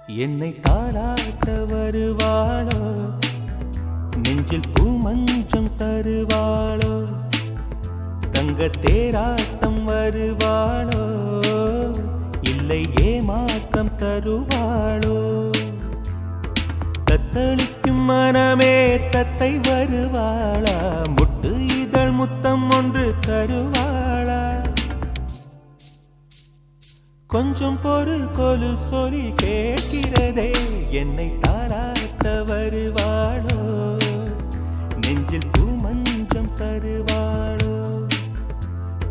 என்னை தாளாட்ட வருவாளோ, நெஞ்சில் பூமஞ்சம் தருவாளோ, தங்க தேராட்டம் வருவாளோ, இல்லை ஏமாற்றம் தருவாளோ. தத்தளிக்கும் மனமே தத்தை வருவாளா, முட்டு இதழ் முத்தம் ஒன்று தருவாளா. கொஞ்சம் பொறு கொலு சொல்லி கேட்கிறதே, என்னை தாராட்ட வருவாளோ, நெஞ்சில் பூமஞ்சம் தருவாளோ,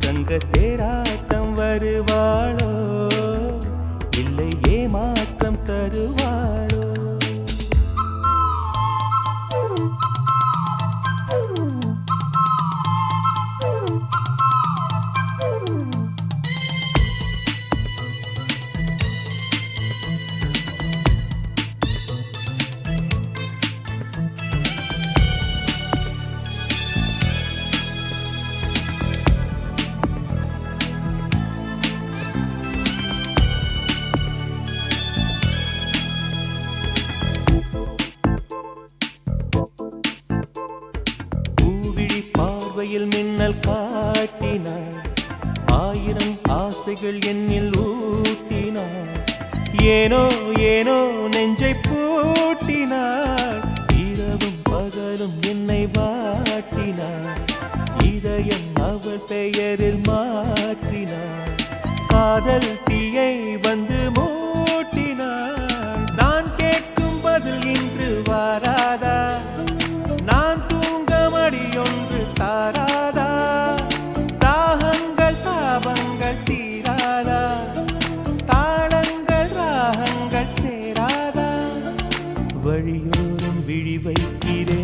தங்க தேராட்டம் வருவாளோ, இல்லை ஏமாற்றம் தருவாளோ. மின்னல் காட்டினாள், ஆயிரம் ஆசைகள் என்னில் ஊட்டினாள், ஏனோ ஏனோ நெஞ்சை பூட்டினாள், இரவும் பகலும் என்னை வாட்டினாள், இதயம் அவள் பெயரில் மாற்றினாள், காதல் தீயை வந்து மூட்டினாள். நான் கேட்கும் பதில் இன்று வாராதா, நான் தூங்க மடியொன்று தாராதா, தாகங்கள் தாபங்கள் தீராதா, தாளங்கள் ராகங்கள் சேராதா, வழியோரம் விழி வைக்கிறேன்.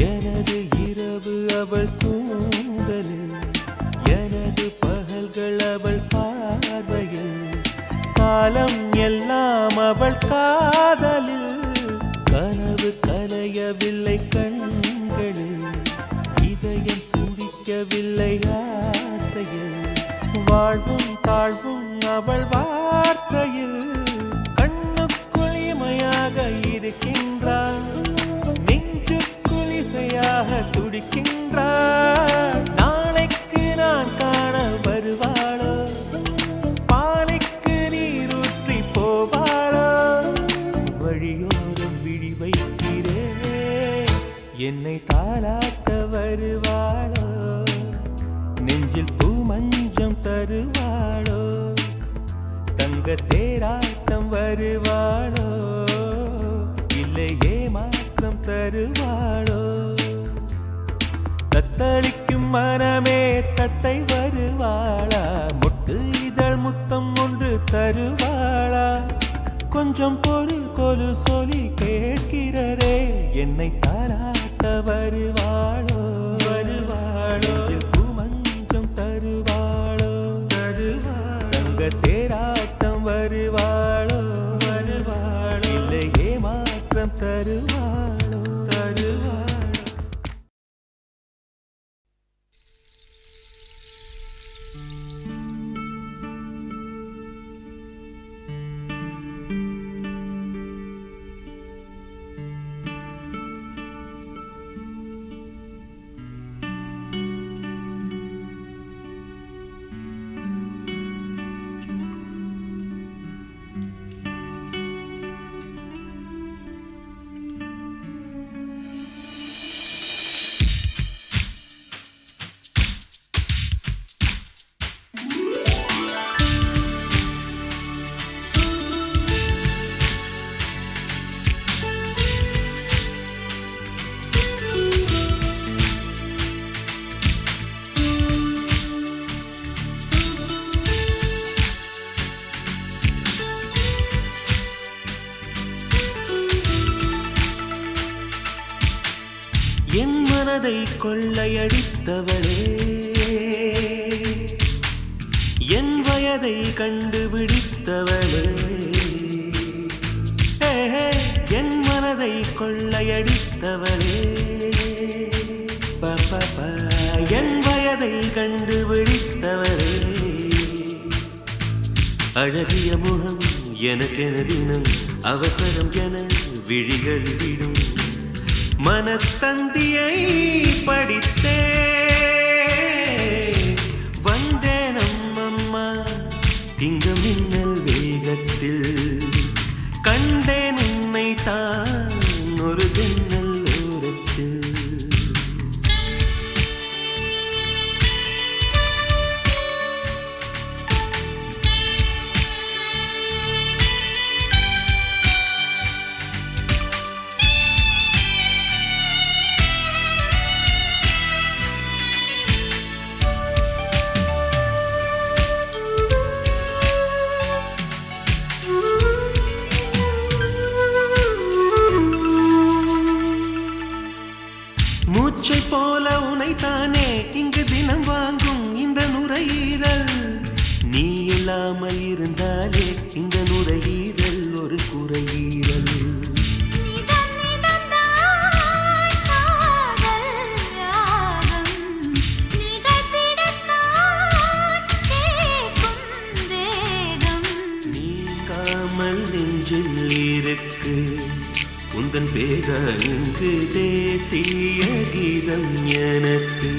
எனது இரவு அவள் தூங்கலில், எனது பகல்கள் அவள் பார்வையில், காலம் எல்லாம் அவள் காதலில், கனவு கலையவில்லை கண்களில், இதயம் துடிக்கவில்லை ஆசையில், வாழ்வும் தாழ்வும் அவள் வார்த்தையில், கண்ணுக்குள் இமையாக இருக்கின்றாள், இசையாக துடிக்கின்றாள், நாளைக்கு நான் காண வருவாளோ, பாலைக்கு நீரூற்றி போவாளோ, வழியோரம் விழி வைக்கிறேன். என்னை தாளாட்ட வருவாளோ, நெஞ்சில் பூமஞ்சம் தருவாளோ, தங்க தேராட்டம் வருவாளோ, இல்லை ஏமாற்றம் தருவாளோ. தத்தளிக்கும் மனமே தத்தை வருவாளா, முட்டு இதழ் முத்தம் ஒன்று தருவாளா. கொஞ்சம் பொறு கொலு சொல்லி கேட்கிறதே, என்னை தாளாட்ட வருவாளோ, வருவாளோ, பூமஞ்சம் தருவாளோ, தருவாளோ, தங்க தேராட்டம் வருவாளோ, வருவாளோ, இல்லை ஏமாற்றம் தருவாளோ, தருவாளோ. என் மனதை கொள்ளையடித்தவளே, என் வயதை கண்டுபிடித்தவளே, என் மனதை கொள்ளையடித்தவளே, பாப்பா என் வயதை கண்டுபிடித்தவளே. அழகிய முகம் எனக்கென தினம் அவசரம் என விழிகள் விடும் மனத்தந்தியை படித்தே வந்தேனம் அம்மா. திங்க மின்னல் வேகத்தில் கண்டேன் உன்னை தான் ஒரு ஜன்னல் ஓரத்தில். மூச்சை போல உனைத்தானே இங்கு தினம் வாங்கும் இந்த நுரையீரல். நீ இல்லாமல் இருந்தாலே இந்த நுரையீரல் ஒரு குறையீரல். நீங்காமல் நெஞ்சில் இருக்கு உந்தன் பேர இங்கு தேசிய கீதம் எனக்கு.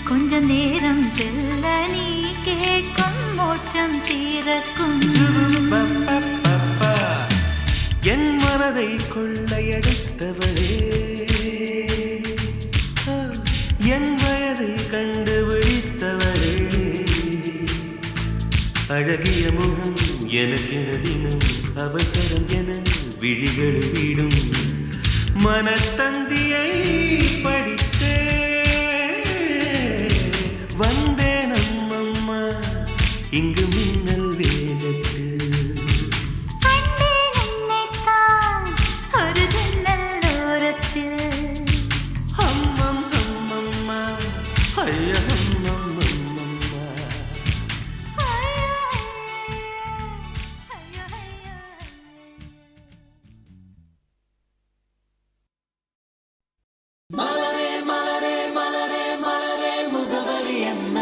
கொஞ்ச நேரம் செல்ல நீ கேட்கும் மோட்சம் தீரக்கும். என் மனதை கொள்ளையடித்தவளே, என் வயதை கண்டுபிடித்தவளே. அழகிய முகம் எனக்கென தினம் அவசரம் என விழிகள் விடும் மனத்தந்தியை படித்தே வந்தேன் அம்மம்மா இங்கு மின்னல் வேகத்தில். ஒரு ஜன்னல் ஓரத்தில் அம்மம் அம்மம்மா ஐயா அம்மம்மம்மா. மலரே மலரே மலரே மலரே முகவரி என்ன?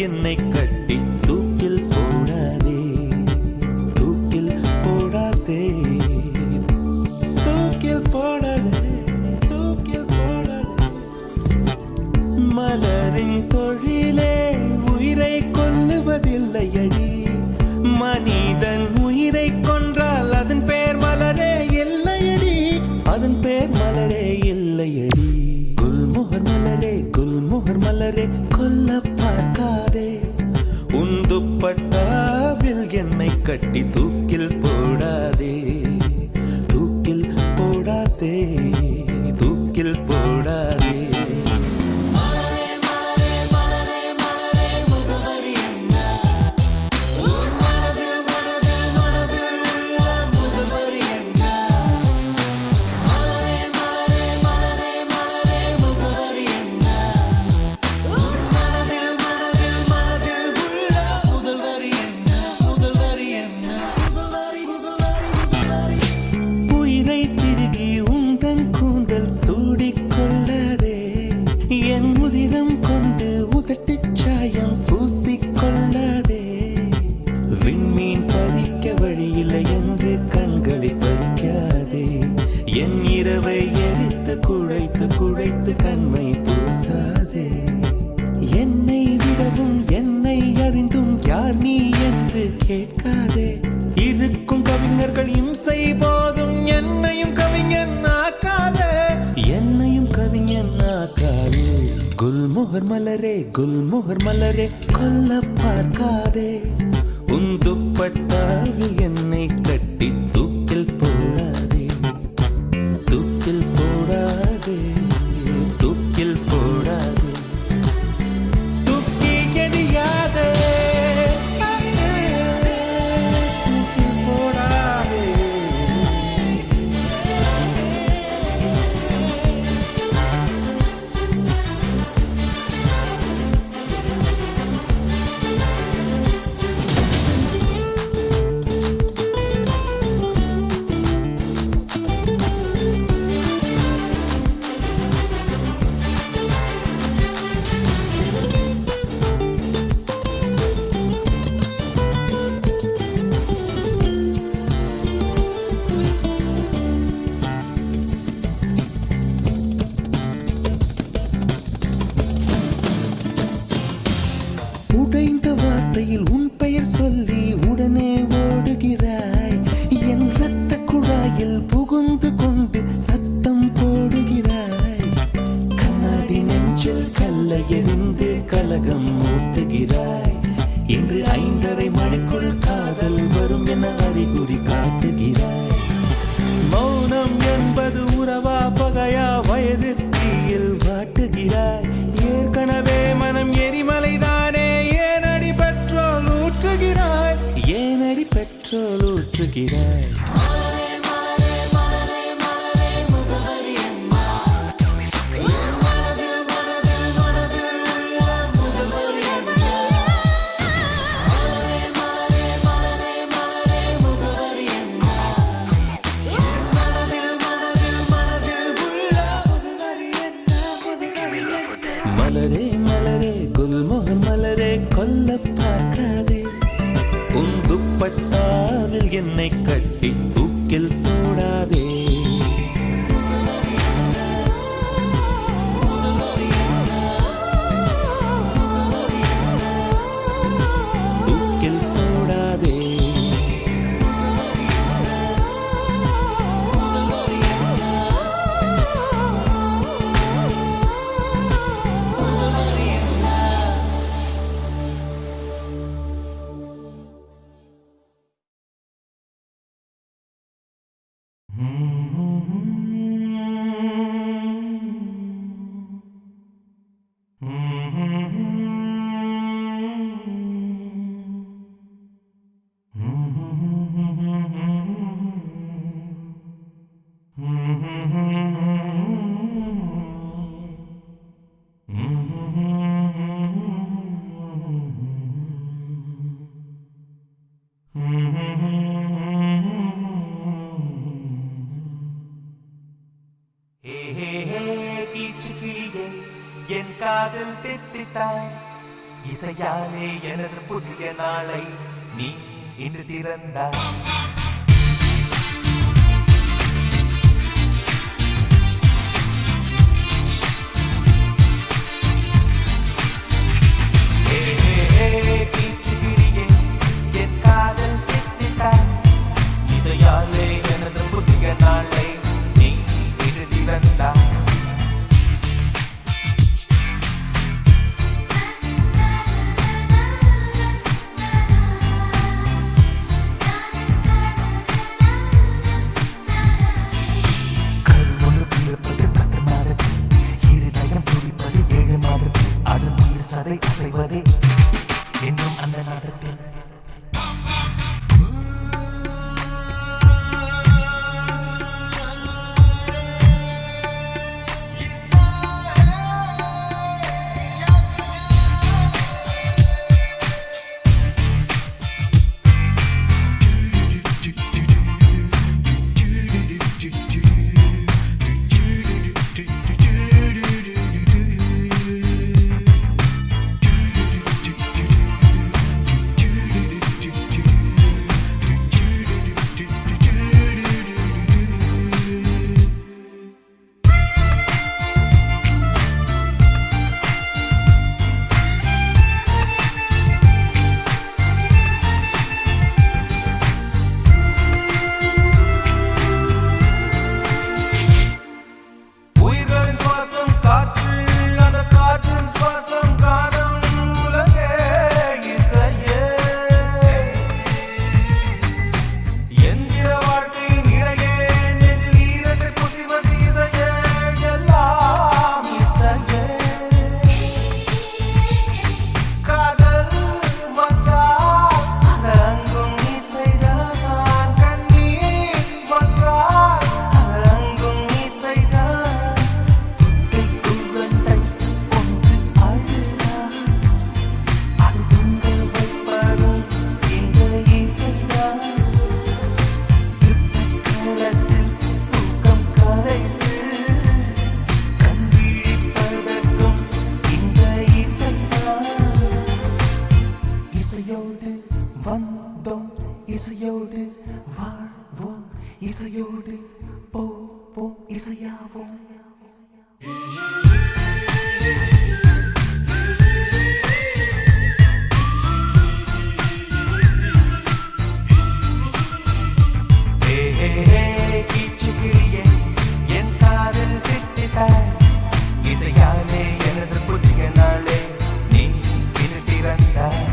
என்னை கட்டி தூக்கில் போடாதே, தூக்கில் போடாதே, தூக்கில் போடாதே, தூக்கில் போடாதே. மலரின் தொழிலே உயிரை கொல்லுவதில்லையடி, மனிதன் உயிரை கொன்றால் அதன் பேர் மலரே இல்லையடி, அதன் பேர் மலரே இல்லையடி. குல்மோகர் மலரே, குல்மோகர் மலரே, கொல்ல பார்க்காதே. உன் துப்பட்டாவில் என்னை கட்டி தூக்கில் போடாதே, தூக்கில் போடாதே, தூக்கில் போடாதே. உயிரை திருகி உந்தன் கூந்தல் சூடிக்கொள்ளாதே, என் உதிரம் கொண்டு உதட்டுச் சாயம் பூசிக்கொள்ளாதே. விண்மீன் பறிக்க வழியில்லை என்று கண்களை பறிக்காதே, என் இரவை எரித்து குழைத்து குழைத்து கண்மை பூசாதே. என்னை விடவும் என்னை அறிந்தும் யார் நீ என்று கேட்காதே. இருக்கும் கவிஞர்கள் இம்சை போதும் என்னையும் கவிஞன் ஆக்காதே, என்னையும் கவிஞன் ஆக்காதே. குல்மோகர் மலரே, குல்மோகர் மலரே, கொல்ல பார்க்காதே. உன் துப்பட்டாவில் என்னை கட்டி தூக்கில் போடாதே, தூக்கில் போடாதே, தூக்கில் போடாதே, தூக்கி எறியாதே, தூக்கில் போடாதே. உடைந்த வார்த்தையில் உன் பெயர் சொல்லி உடனே ஓடுகிறாய், என் ரத்த குழாயில் புகுந்து கொண்டு சத்தம் போடுகிறாய். கண்ணாடி நெஞ்சில் கல்லை எறிந்து கலகம் ஊட்டுகிறாய். இன்று 5:30 மணிக்குள் காதல் வரும் என அறிகுறி காட்டுகிறாய். மௌனம் என்பது உறவா பகையா வயது தீயில் வாட்டுகிறாய். ஏற்கனவே மனம் எரிமலைதானே, ஏனடி பெட்ரோல் ஊற்றுகிறாய், ஏனடி பெட்ரோல் ஊற்றுகிறாய். மலரே மலரே, குல்மோகர் மலரே, கொல்ல பார்க்காதே. உன் துப்பட்டாவில் என்னை கட்டி தூக்கில் போடாதே. இசையாலே எனது புதிய நாளை நீ இன்று திறந்தாய். இசையாலே எனது புதிய நாளை நீ இன்று திறந்தாய். அசைவதே இன்னும் அந்த நாடத்தில் இசையோடு வாழ்வோம், இசையோடு போவோம், இசையாவோம். என் காதல் திட்டாய், இசையாலே எனது புதிய நாளே நீ இன்று திறந்தாய்.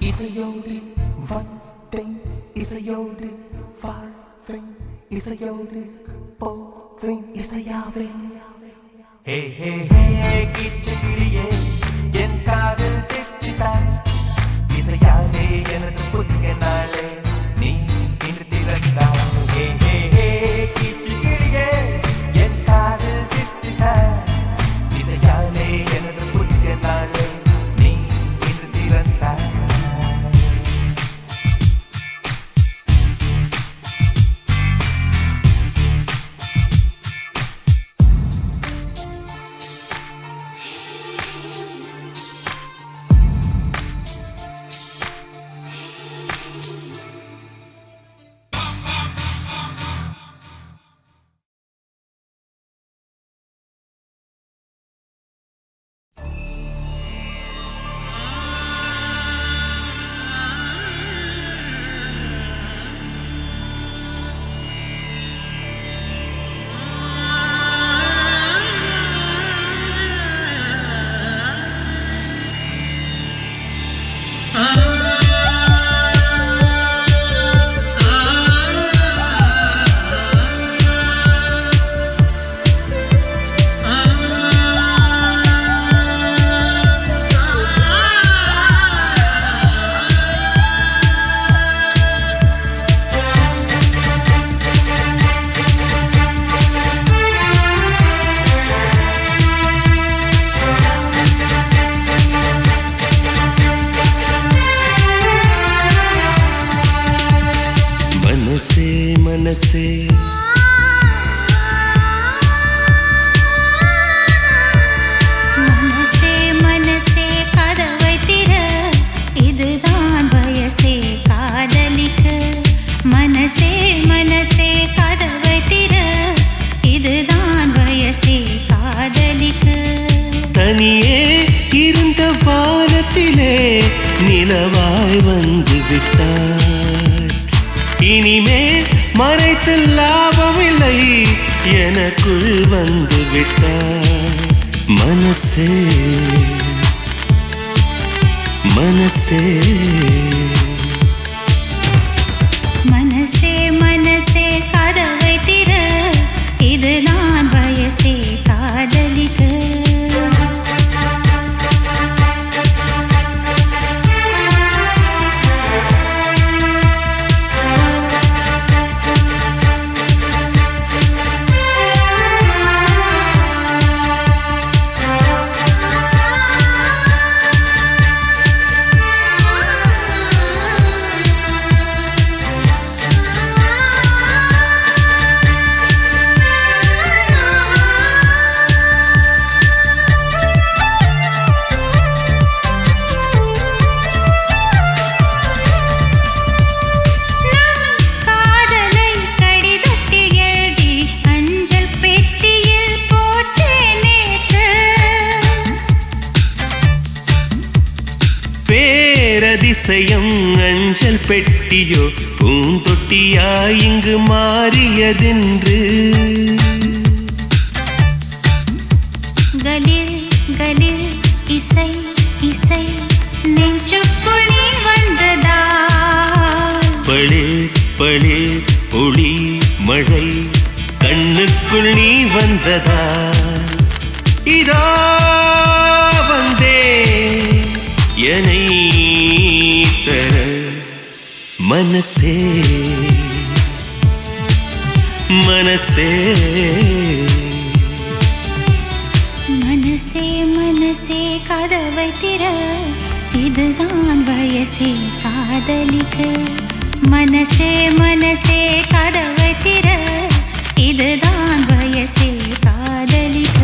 இசையோடு வந்தேன், இசையோடு வாழ்வேன், இசையோடு போவேன், இசையாவேன். ஹே ஹே ஹே கீச்சு கிளியே என் காதல் தெச்சிட்டாய் இசையாலே எனது புதிய நாளே நீ இன்று திறந்தாய் ஹே ஹே ஹே கீச்சு கிளியே என் காதல் தெச்சிட்டாய் இசையாலே எனது புதிய நாளே நீ இன்று திறந்தாய் मनसे मनसे மனசே மனசே கதவை திற இதுதான் வயசே காதலிக்க மனசே மனசே கதவை திற இதுதான் வயசே காதலிக்க தனியே இருந்த வானத்திலே நிலவாய் வந்து விட்டாய் இனிமே மறைத்து லாபமில்லை எனக்குள் வந்து விட்டாய் மனசே மனசே மனசே மனசே கதவை திற இதுதான் வயசே காதலிக்க பேரதிசயம் அஞ்சல் பெட்டியோ பூந்தொட்டியாய் இங்கு மாறியதென்று கலில் கலில் இசை இசை நெஞ்சுக்குள் நீ வந்ததா பளிர் பளிர் ஒளி மழை கண்ணுக்குள் நீ வந்ததா இதோ வந்தே என்னை தர மனசே மனசே மனசே மனசே கதவை திற இதுதான் வயசே காதலிக்க மனசே மனசே கதவை திற இதுதான் வயசே காதலிக்க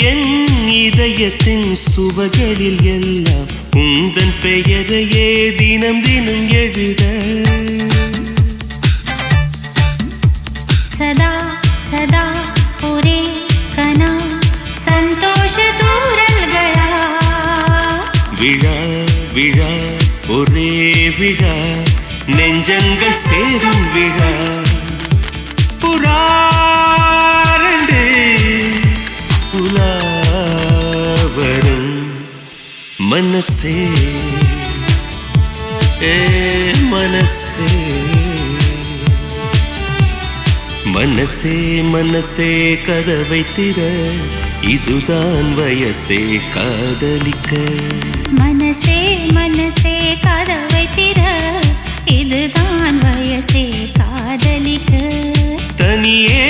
என் இதயத்தின் சுவகளில் எல்லாம் உந்தன் பெயரையே தினம் தினம் எழுத சதா சதா ஒரே கனா சந்தோஷ தூரல்களா விழா விழா ஒரே விழா நெஞ்சங்கள் சேரும் விழா புறாரண்டு புலாவரும் மனசே மனசே மனசே மனசே கதவை திற இதுதான் வயசே காதலிக்க மனசே மனசே கதவை திற இதுதான் வயசே காதலிக்க தனியே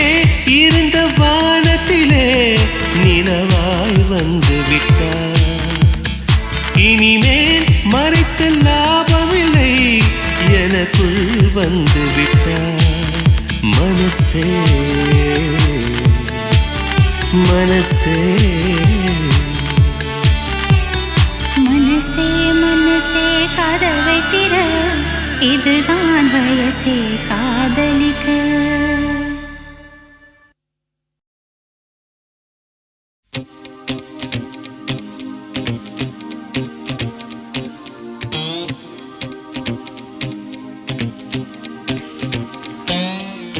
இருந்த வானத்திலே நிலவாய் வந்து விட்டார் இனிமேல் மறைத்த லாபமில்லை எனக்குள் வந்து விட்டார் மனசே மனசே மனசே மனசே கதவை திற இதுதான் வயசே காதலிக்க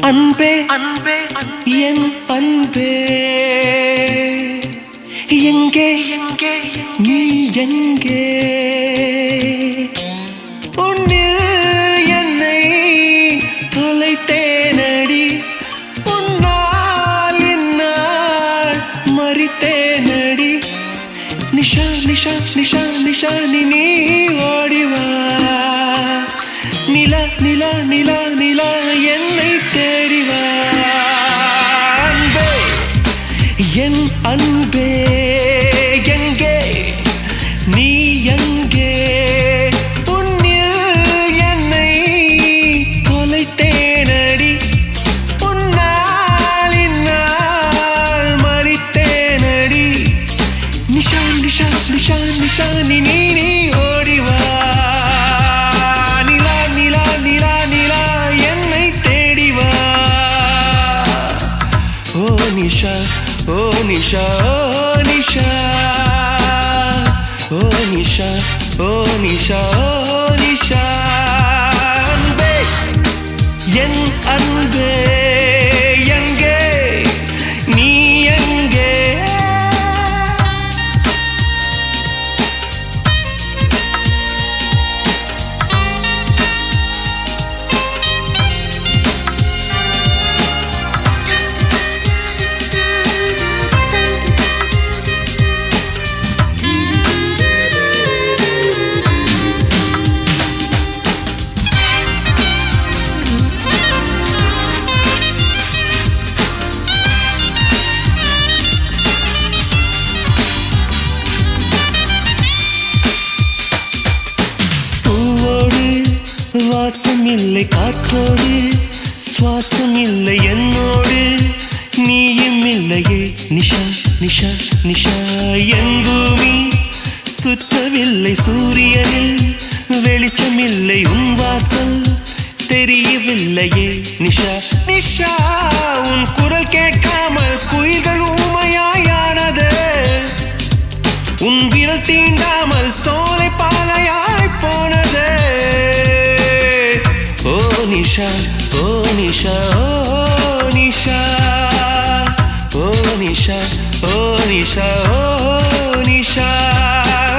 அன்பே அன்பே என் அன்பே எங்கே எங்கே நீ எங்கே உன்னில் என்னை தொலைத்தேனடி உன்னால் என்னால் மறித்தேனடி நிஷா நிஷா நிஷா நிஷா நீ ஓடிவா நிலா நிலா நிலா நிலா என்னை தேடிவா அன்பே என் அன்பே எங்கே நீ எங்கே உன்னில் என்னை தொலைத்தேனடி உன்னால் இந்நாள் மறித்தேனடி நிஷா நிஷா நிஷா நிஷா நீ ஓடிவா Nisha, oh Nisha, oh Nisha, oh Nisha, oh Nisha, oh Nisha, Anbe, yen Anbe, yange, ni yange. வாசம் இல்லை காற்றோடு சுவாசம் இல்லை என்னோடு நீயும் இல்லையே நிஷா நிஷா நிஷா என் பூமி சுற்றவில்லை சூரியனில் வெளிச்சமில்லை உன் வாசல் தெரியவில்லையே நிஷா நிஷா உன் குரல் கேட்காமல் குயில்கள் ஊமையாயானது உன் விரல் தீண்டாமல் சோலை பாலையாய் போனது Nisha, oh Nisha, oh Nisha, oh Nisha, oh Nisha, oh Nisha,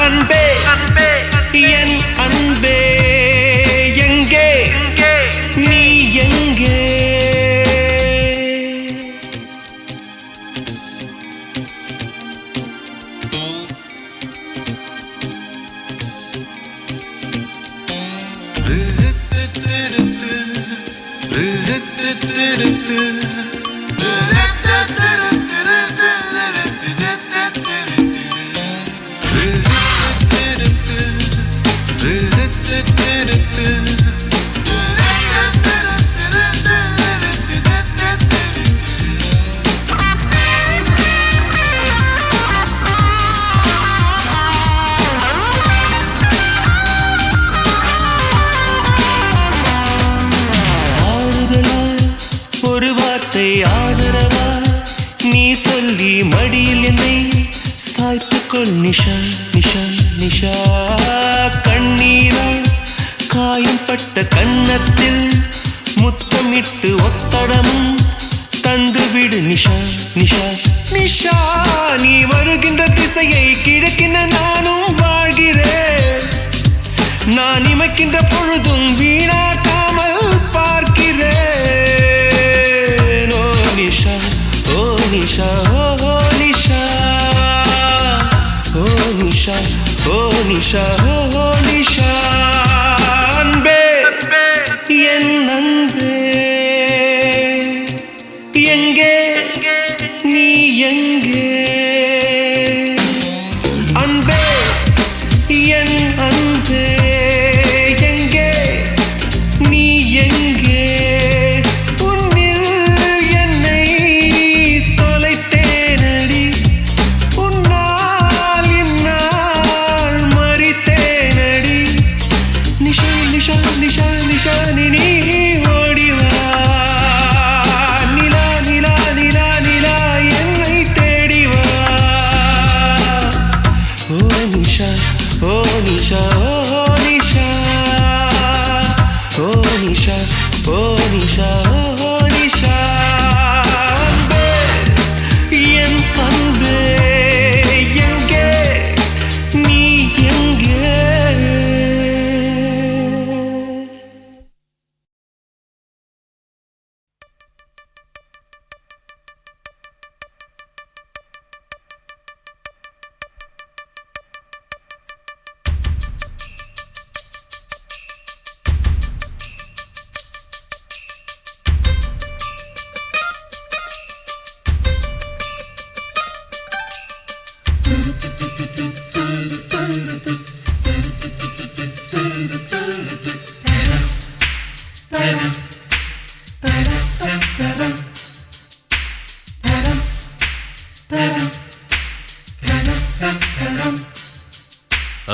Anbe, Anbe, yen Anbe, yenge, ni yenge. அன்பே ஆதரவா நீ சொல்லி மடியில் என்னை சாய்த்துக்கொள் நிஷா நிஷா நிஷா. கண்ணீரா காயம் பட்ட கன்னத்தில் முத்தமிட்டு ஒத்தடமும் தந்துவிடு நிஷா நிஷா நிஷா. நீ வருகின்ற திசையை கிழக்கின நானும் வாழ்கிறேன். நான் இமைக்கின்ற பொழுதும் வீணாக்காமல் பார்க்கிறேன். ஓ நிஷா ஓ நிஷா ஓ நிஷா ஓ நிஷா ஓ நிஷா ஓ நிஷா. அன்பே என் அன்பே எங்கே நீ எங்கே அன்பே என் அன்பே எங்கே நீ எங்கே. உன்னில் என்னை தொலைத்தேனடி உன்னால் இந்நாள் மறித்தேனடி. நிஷா நிஷா நிஷா நிஷா நீ ஓடிவா. நிலா நிலா நிலா நிலா என்னை தேடிவா. ஓ நிஷா ஓ நிஷா ஓ நிஷா ஓ நிஷா ஓ நிஷா ஓ நிஷா. அன்பே என் அன்பே எங்கே நீ எங்கே.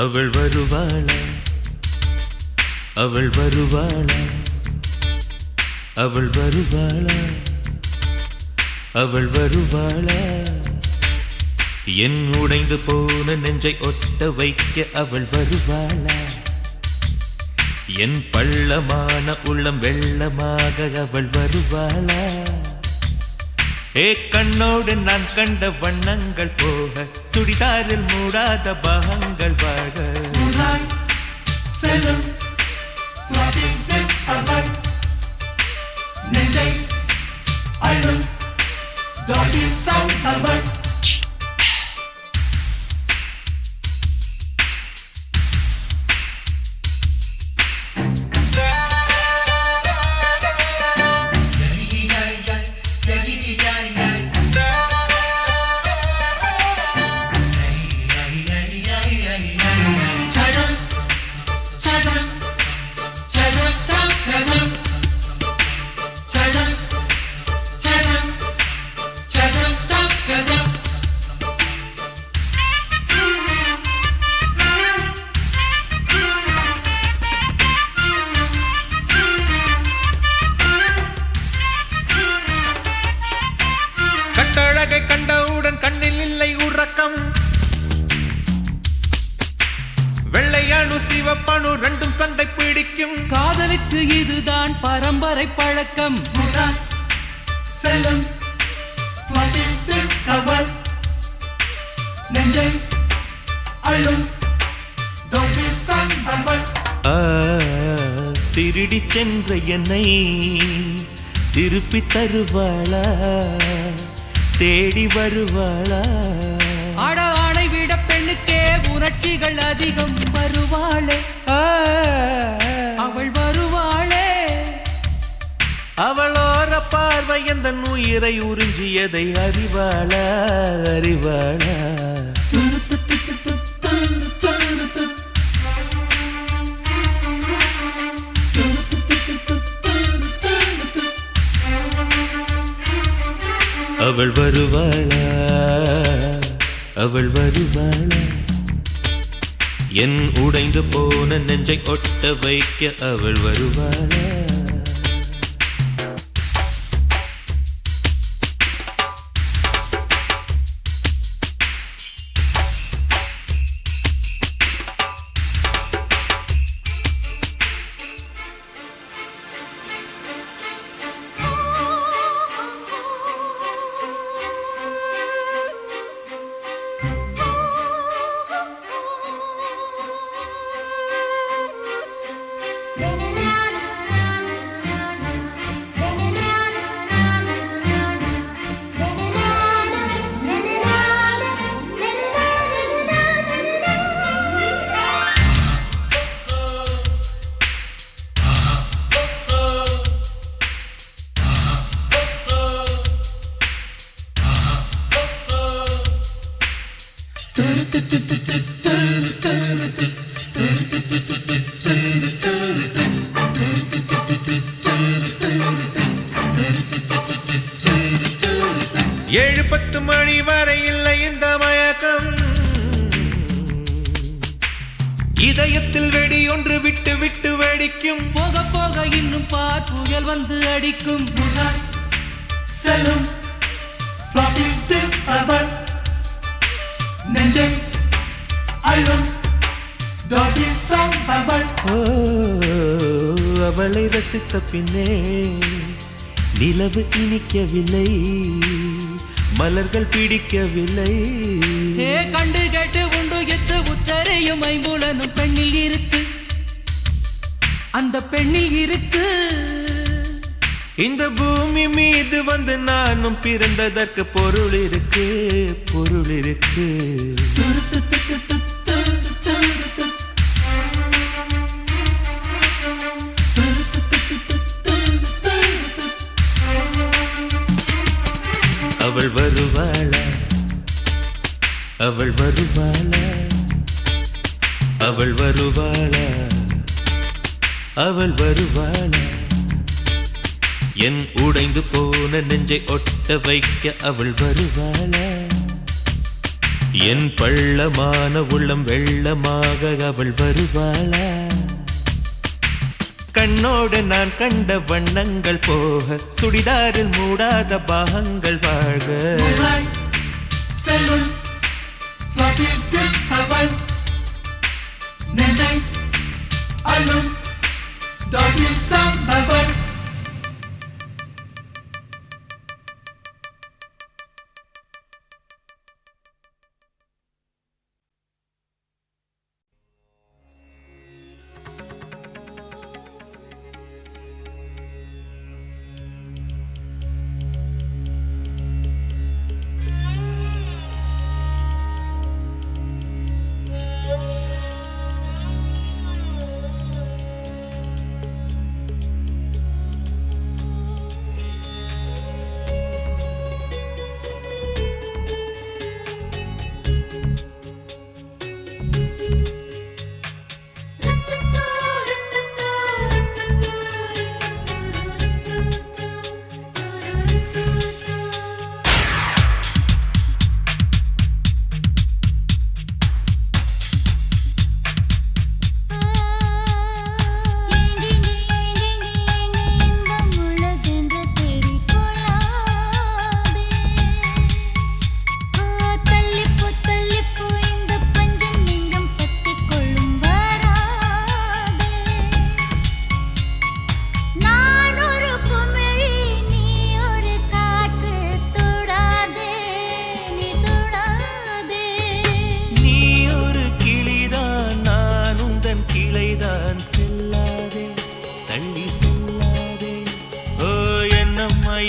அவள் வருவாளா அவள் வருவாளா அவள் வருவாளா அவள் வருவாளா. என் உடைந்து போன நெஞ்சை ஒட்ட வைக்க அவள் வருவாளா. என் பள்ளமான உள்ளம் வெள்ளமாக அவள் வருவாளா. ஏ கண்ணோடு நான் கண்ட வண்ணங்கள் போக சுடிதாரில் மூடாத பாகங்கள் வாழ. செல்லும் அவள் நெஞ்சை அழும் அவள். கட்டழகை கண்டவுடன் கண்ணில் இல்லை உறக்கம். வெள்ளையணு சிவப்பணு ரெண்டும் சண்டை பிடிக்கும். காதலுக்கு இதுதான் பரம்பரை பழக்கம். செல்லும் அவள் நெஞ்சை அழும் அவள். திருடி சென்ற என்னை திருப்பி தருவாளா தேடி வருவாளா. அட ஆணை விட பெண்ணுக்கே உணர்ச்சிகள் அதிகம். வருவாளே அவள் வருவாளே. அவளோர பார்வை எந்த உயிரை உறிஞ்சியதை அறிவாளா அறிவாளா. அவள் வருவாளா அவள் வருவாளா. என் உடைந்து போன நெஞ்சை ஒட்ட வைக்க அவள் வருவாளா. 7-10 மணி வரை இல்லை இந்த மயக்கம். இதயத்தில் வெடி ஒன்று விட்டு விட்டு வெடிக்கும். போக போக இன்னும் பார் புயல் வந்து அடிக்கும். Moonlight, செல்லும் floppy disk album. நெஞ்சை அள்ளும் doggy song album. ஓ, அவளை ரசித்த பின்னே நிலவு இனிக்கவில்லை, மலர்கள் பிடிக்கவில்லை. ஏ கண்டு கேட்டு உண்டு எத்து உத்தரையும் ஐம்புலனும் பெண்ணில் இருக்கு, அந்த பெண்ணில் இருக்கு. இந்த பூமி மீது வந்து நானும் பிறந்ததற்கு பொருள் இருக்கு, பொருள் இருக்கு. அவள் வருவாளா, அவள் வருவாளா, அவள் வருவாளா, அவள் வருவாளா. என் உடைந்து போன நெஞ்சை ஒட்ட வைக்க அவள் வருவாளா. என் பள்ளமான உள்ளம் வெள்ளமாக அவள் வருவாளா. கண்ணோடு நான் கண்ட வண்ணங்கள் போக, சுடிதாரில் மூடாத பாகங்கள் வாழ்க. Moonlight, செல்லும் floppy disk album. நெஞ்சை அள்ளும் doggy song album.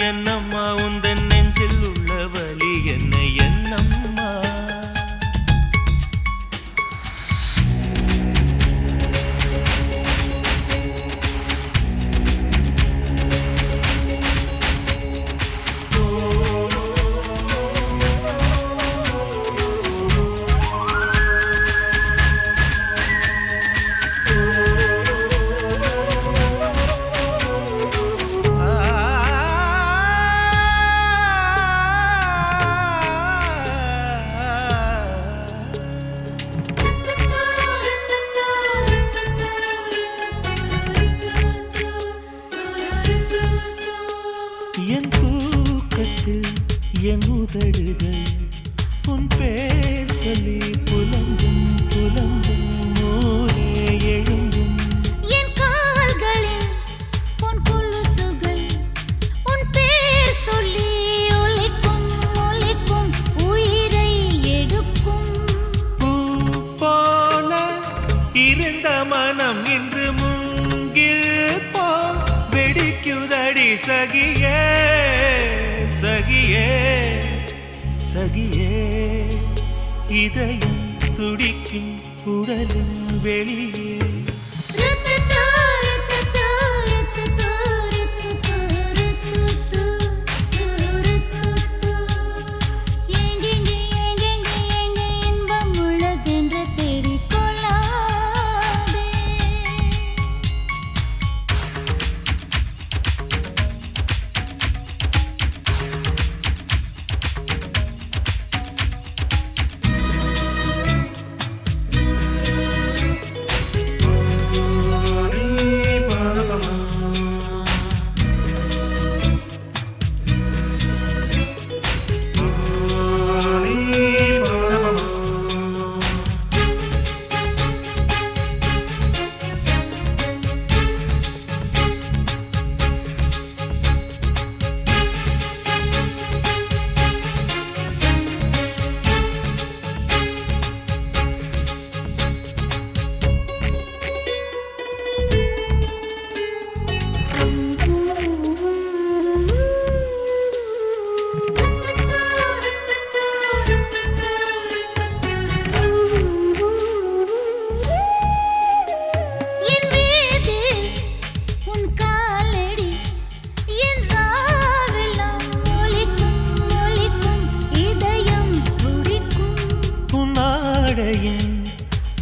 என்னம்மா உந்தன் நெஞ்சில் உள்ள வலி என்ன என்னம்மா. என் தூக்கத்தில் என் உதடுகள் உன் பேர் சொல்லி புலம்பும் புலம்பும் நூலே எழும்பும். என் கால்களில் உன் கொலுசுகள் உன் பேர் சொல்லி ஒலிக்கும் ஒலிக்கும் உயிரை எடுக்கும். பூ போல இருந்த மனம் இன்று மூங்கில் போ வெடிக்குதடி சகியே சகியே சகியே. இதயம் துடிக்கும் உடலின் வெளியே. இன்பம் உள்ளதென்று தேடிக்கொள்ளாதே. 7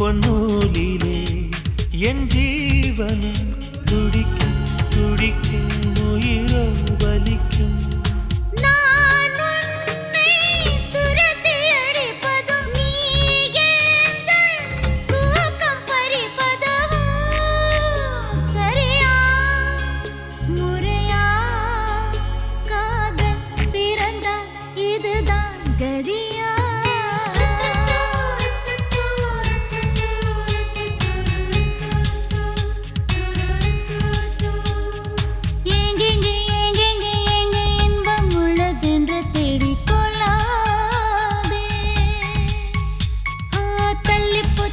பொன்னூலிலே என் ஜீவனும் துடிக்கும் துடிக்கும் உயிரோ வலிக்கும் நான் உன்னை துரத்தி அடிப்பதும் நீ எந்தன் தூக்கம் பறிப்பதும் சரியா முறையா காதல் பிறந்தால் இதுதான் கதியா எங்கெங்கே எங்கெங்கே எங்கே இன்பம் உள்ளதென்று தேடிக் கொள்ளாதே. தள்ளிப்போ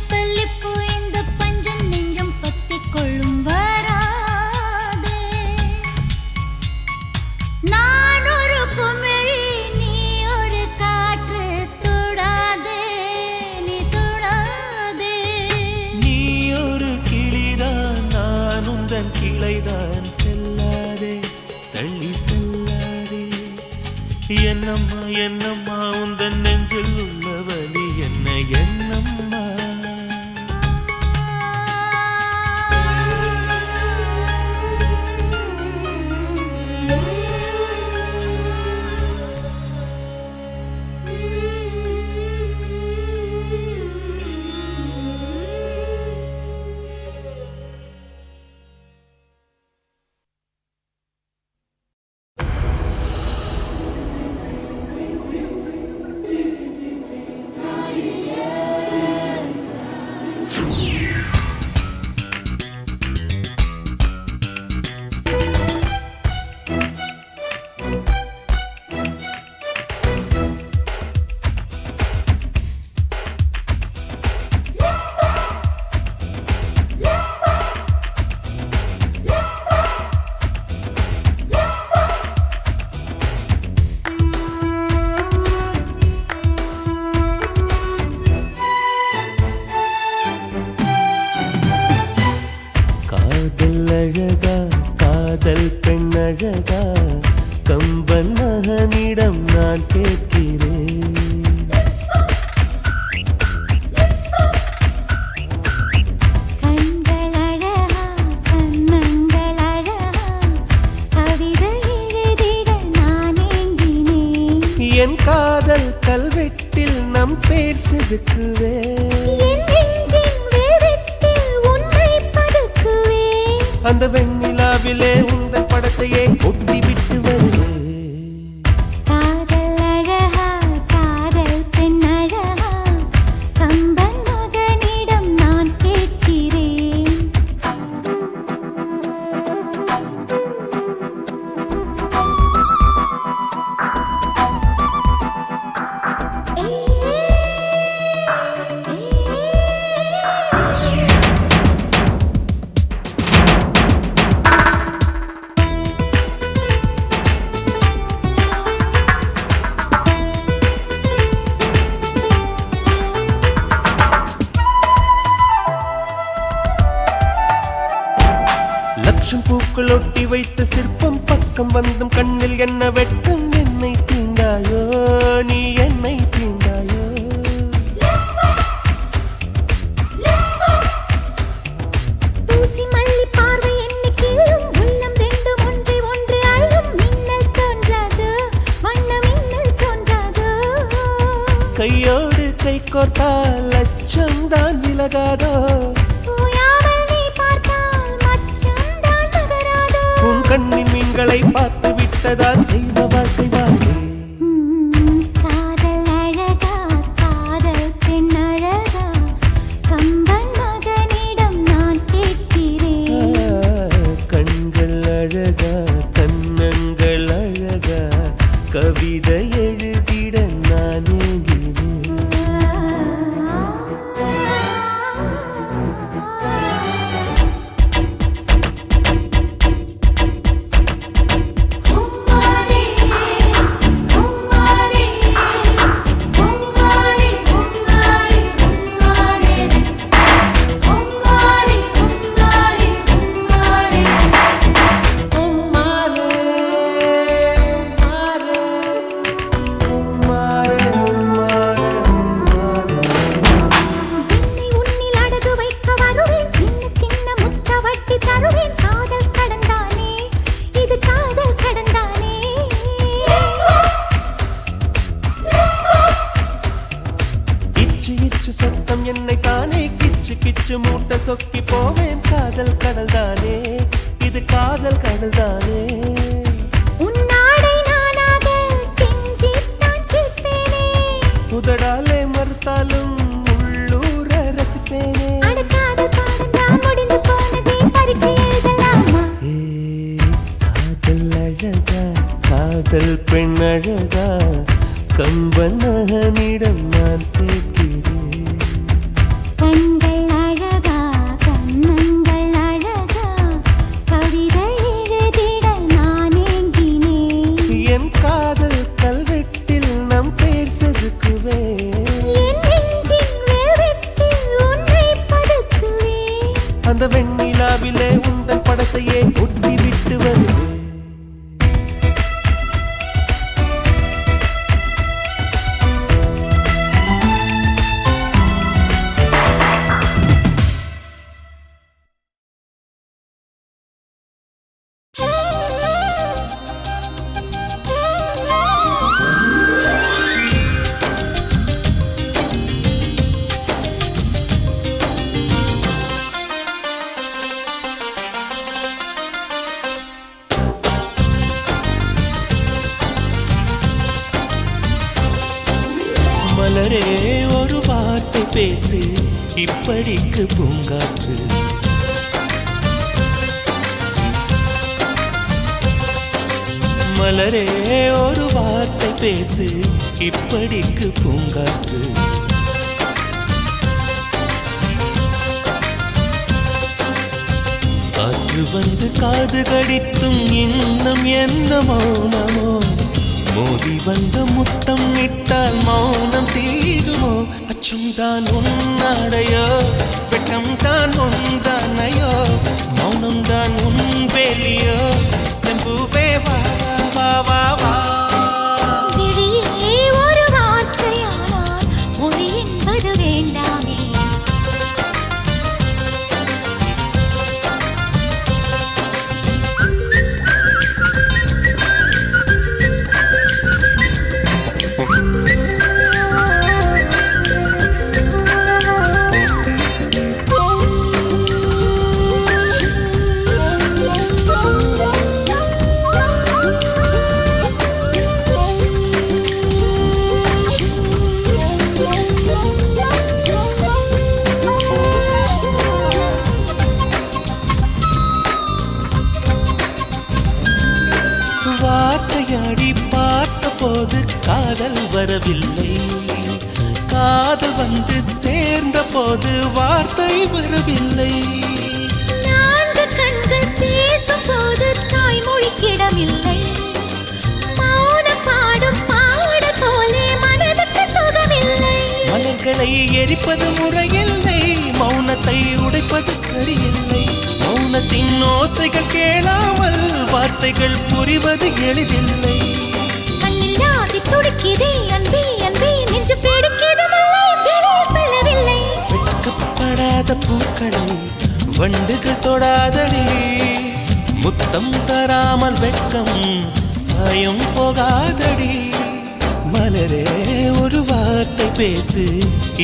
இந்த பஞ்சம் நெஞ்சம் பத்திக் கொள்ளும் வராதே. நான் ஒரு குமிழி நீ ஒரு காற்று தொடாதே நீ தொடாதே. நீ ஒரு கிளிதான் நான் உந்தன் கிளைதான் செல்லாதே தள்ளி செல்லாதே என்னம்மா என்னம்மா உந்தன் நெஞ்சில் உள்ள வலி என்ன என்னம்மா காதல் அழகா காதல் பெண் அழகா கம்பன் மகனிடம் நான் கேட்கிறேன் கண்கள் அழகா கண்ணங்கள் அழகா கவிதை எழுதிட நான் ஏங்கினேன். என் காதல் கல்வெட்டில் நம் பேர் செதுக்குவேன் என் நெஞ்சின் வெல்வெட்டில் உன்னை பதுக்குவேன். அந்த வெண்ணிலாவிலே உந்தன் படத்தையே ஒட்டி விட்டு வருவேன் காதல் அழகா காதல் பெண் அழகா கம்பன் மகனிடம் நான் கேட்கிறேன். லட்சம் பூக்கள் ஒட்டி வைத்த சிற்பம் பக்கம் வந்தும் கண்ணில் என்ன வெட்கம் என்னை தீண்டாயோ நீ என்னை தீண்டாயோ ஊசி மல்லி பார்வை என்னை கிள்ளும் உள்ளம் ரெண்டும் ஒன்றை ஒன்று அள்ளும் மின்னல் தோன்றாதோ வண்ண மின்னல் தோன்றாதோ. கையோடு கை கோர்த்தால் லட்சம் தான் விலகாதோ ஓயாமல் நீ பார்த்தால் மச்சம் தான் நகராதோ. உன் கண்ணின் மீன்களை பார்த்து விட்டதால் செய்த வாழ்க்கை வாழ்க்கை காதல் அழகா காதல் பெண் அழகா கம்பன் மகனிடம் நான் கேட்கிறேன். கண்கள் அழகா கண்ணங்கள் அழகா கவிதை எழுதிட நான் ஏங்கினேன் உம்மானே கிச்சு சத்தம் என்னை தானே கிச்சு கிச்சு மூட்டை சொக்கி போவேன் காதல் கடல் தானே இது காதல் கடல் தானே உன்னாடை நானாக கெஞ்சித்தான் கேட்பேனே உதடாலே மறுத்தாலும் உள்ளூர ரசிப்பேனே அடுக்காத பாடந்தான் முடிந்து போனதே பரீட்சை எழுதலாமா காதல் அழகா காதல் பெண் அழகா கம்பனகனிடம் நான் கேட்கிறேன் கண்கள் அழகா கண்ணங்கள் அழகா கவிதை எழுதிட நான் ஏங்கினேன் என் காதல் கல்வெட்டில் நம் பேர் செதுக்குவேன் என் நெஞ்சின் வெல்வெட்டில் உன்னை பதுக்குவேன் அந்த வெண்ணிலாவிலே உந்தன் படத்தையே ஒட்டி விட்டு வருவேன் மலரே ஒரு வார்த்தை பேசு இப்படிக்கு பூங்காற்று மலரே ஒரு வார்த்தை பேசு இப்படிக்கு பூங்காற்று காற்று வந்து காது கடித்தும் இன்னும் என்ன மௌனமோ மோதி வந்த முத்தம் இட்டால் மௌனம் தீருமோ அச்சம் தான் உன்னாடையோ வெட்கம் தான் உந்தானையோ மௌனம் தான் உன் வேலியோ செம்புவே வா வா வா வா விழியே ஒரு வார்த்தையானால் மொழி என்பது வேண்டாமே வார்த்தையாடி பார்த்த போது காதல் வரவில்லை காதல் வந்து சேர்ந்த போது வார்த்தை வரவில்லை நான்கு கண்கள் பேசும் போது தாய்மொழிக்கிடமில்லை மௌன பாடும் பாடல் போலே மனதுக்கு சுகமில்லை மலர்களை எரிப்பது முறையில்லை மௌனத்தை உடைப்பது சரியில்லை மௌனத்தின் ஓசைகள் கேளாமல் வார்த்தைகள் புரிவது எளிதில்லை கண்ணில் ஆசை துடிக்குதே அன்பே அன்பே நெஞ்சு பிடிக்குது மல்லை வெளியில் சொல்லவில்லை வெட்கப்படாத பூக்களை வண்டுகள் தொடாதடி முத்தம் தராமல் வெட்கம் சாயம் போகாதடி மலரே ஒரு வார்த்தை பேசு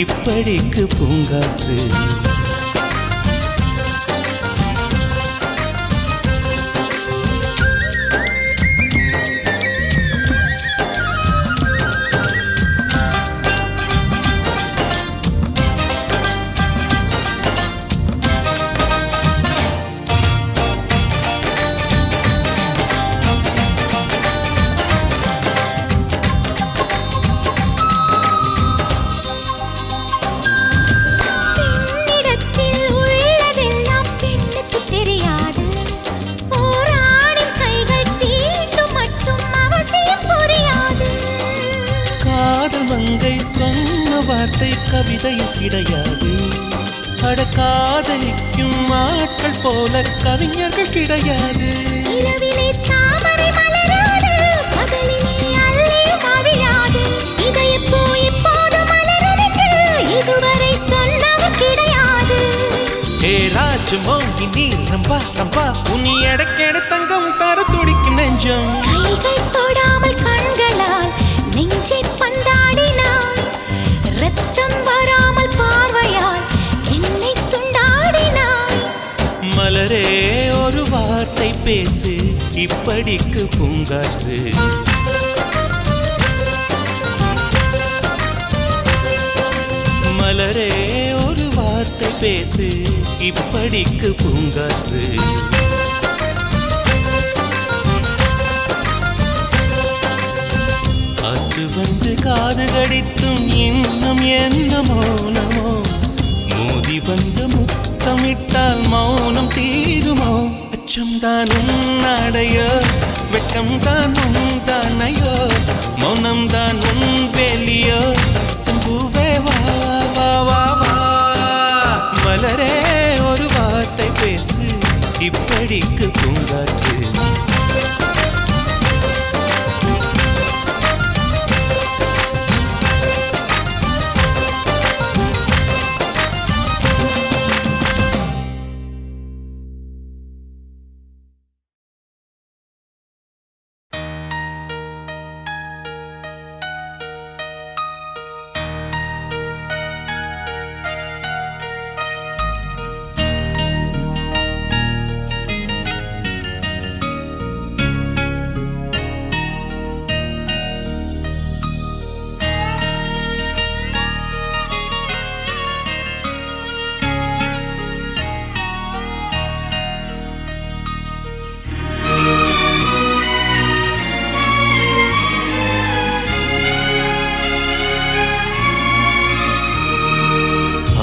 இப்படிக்கு பூங்காற்று வார்த்தை கவிதையில் கிடையாது அட காதலிக்கும் ஆட்கள் போல கவிஞர்கள் கிடையாது இரவிலே தாமரை மலராது பகலிலே அல்லி மவிழாது இதயப்பூ இப்போது மலரென்று இதுவரை சொன்னவர் கிடையாது ஏ ராஜமோகினி ரம்பா ரம்பா உனி எடக்கெட தங்கம் தர துடிக்கும் நெஞ்சம் கைகள் தொடாமல் கண்களால் நெஞ்சை பந்தாடினாய் ரத்தம் வராமல் இப்படிக்கு பூங்காற்று. மலரே ஒரு வார்த்தை பேசு, இப்படிக்கு பூங்காற்று. காற்று வந்து காது கடித்தும் இன்னும் என்ன மௌனமோ, மோதி வந்த முத்தமிட்டால் மௌனம் தீருமோ? அச்சம்தான் உன் அடையோ, வெட்கம்தான் உன் தானையோ, மௌனம்தான் உன் வேலியோ, சம்புவே வா வா வா வா. மலரே ஒரு வார்த்தை பேசு, இப்படிக்கு பூங்காற்று.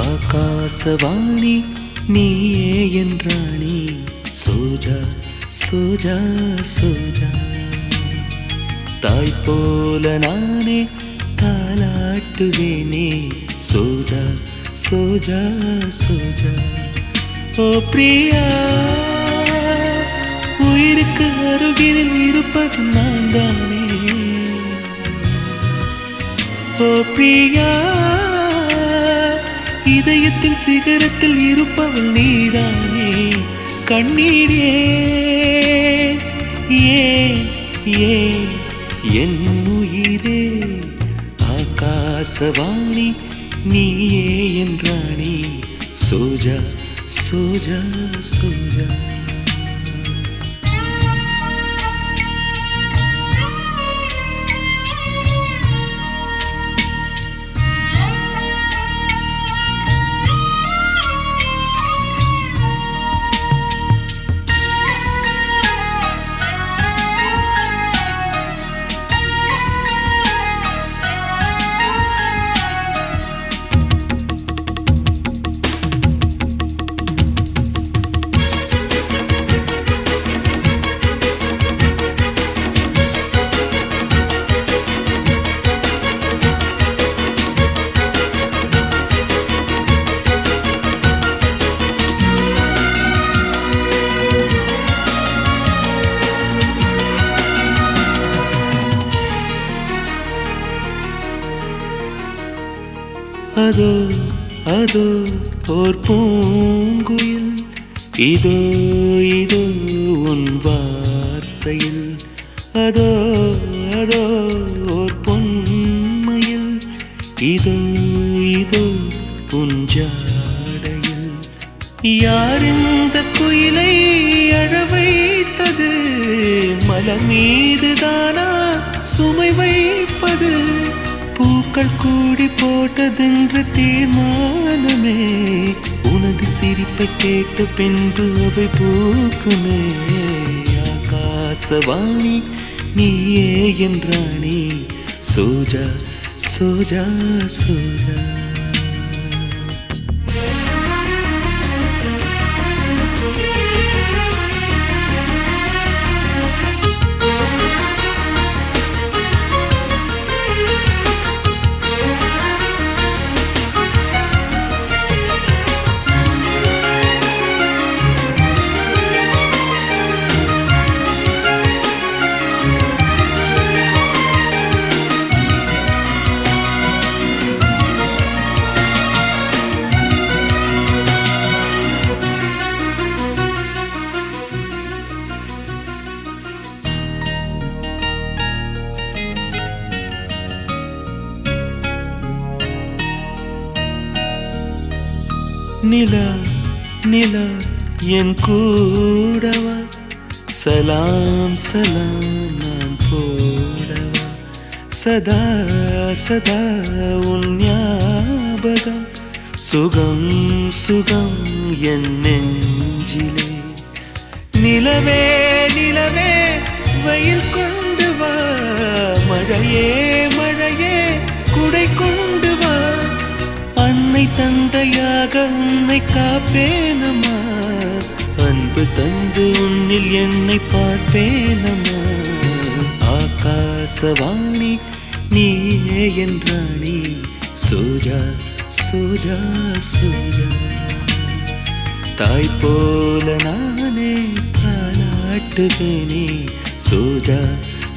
ஆகாசவாணி நீயே என்றாணி, சோஜா சோஜா சோஜா. தாய் போல நானே தாலாட்டுவேனே, சோஜா சோஜா சோஜா. ஓ பிரியா, உயிருக்கு அருகில் இருப்பது நான் தானே. ஓ பிரியா, இதயத்தின் சிகரத்தில் இருப்பவள் நீதானே. கண்ணீர் ஏன் ஏன் ஏன் என் உயிரே. ஆகாசவாணி நீயே என்றாணி, சோஜா சோஜா சோஜா. அதோ அதோ ஓர் பூங்குயில், இதோ இதோ உன் வார்த்தையில். அதோ அதோ ஓர் பொன்மையில், இதோ இதோ உன் ஜாடையில். யார் இந்த குயிலை அழ வைத்தது? மலர் மீதுதானா சுமை வைப்பது? பூக்கள் கூடி போட்டதென்று தீர்மானமே, உனது சிரிப்பை கேட்டு பின்பு அவை பூக்குமே. ஆகாசவாணி நீயே என்றாணி, சோஜா சோஜா சோஜா. நிலா நிலா என் கூடவா, சலாம் சலாம் நான் போடவா சதா சதா உன் ஞாபகம் சுகம் சுகம் என் நெஞ்சிலே நிலவே நிலவே வெயில் கொண்டு வா மழையே மழையே குடை கொண்டு வா அன்னை தந்தையாக உன்னை காப்பேனம்மா அன்பு தந்து உன்னில் என்னை பார்ப்பேனம்மா ஆகாசவாணி நீயே என்றாணி சோஜா சோஜா சோஜா தாய் போல நானே தாலாட்டுவேனே சோஜா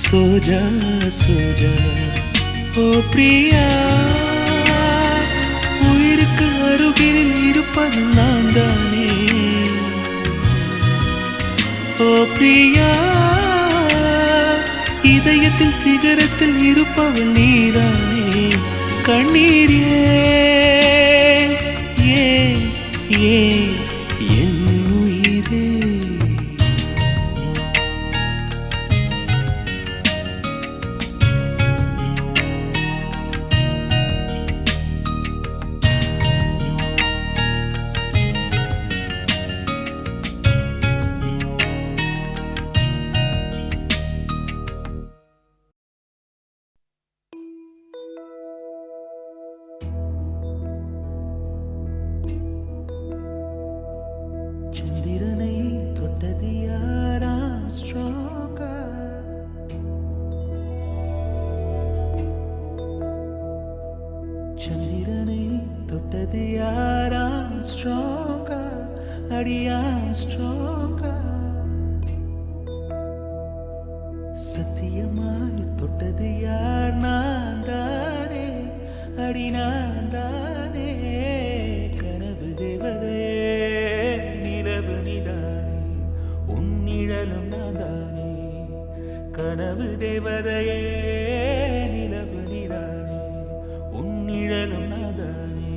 சோஜா சோஜா ஓ பிரியா உயிருக்கு அருகில் இருப்பது நான் தானே ஓ பிரியா இதயத்தின் சிகரத்தில் இருப்பவள் நீதானே கண்ணீர் என் உயிரே சந்திரனை தொட்டது யாராம் ஸ்ட்ராங்கா சந்திரனை தொட்டது யாராம் ஸ்ட்ராங்கா அடியாம் ஸ்ட்ராங்கா சத்தியமாய் தொட்டது யார் நான் தானே அடி நான் தானே கனவு தேவதே நாதானே கனவு தேவதையே நிலவு நீதானே உன்னிழலும் நாதானே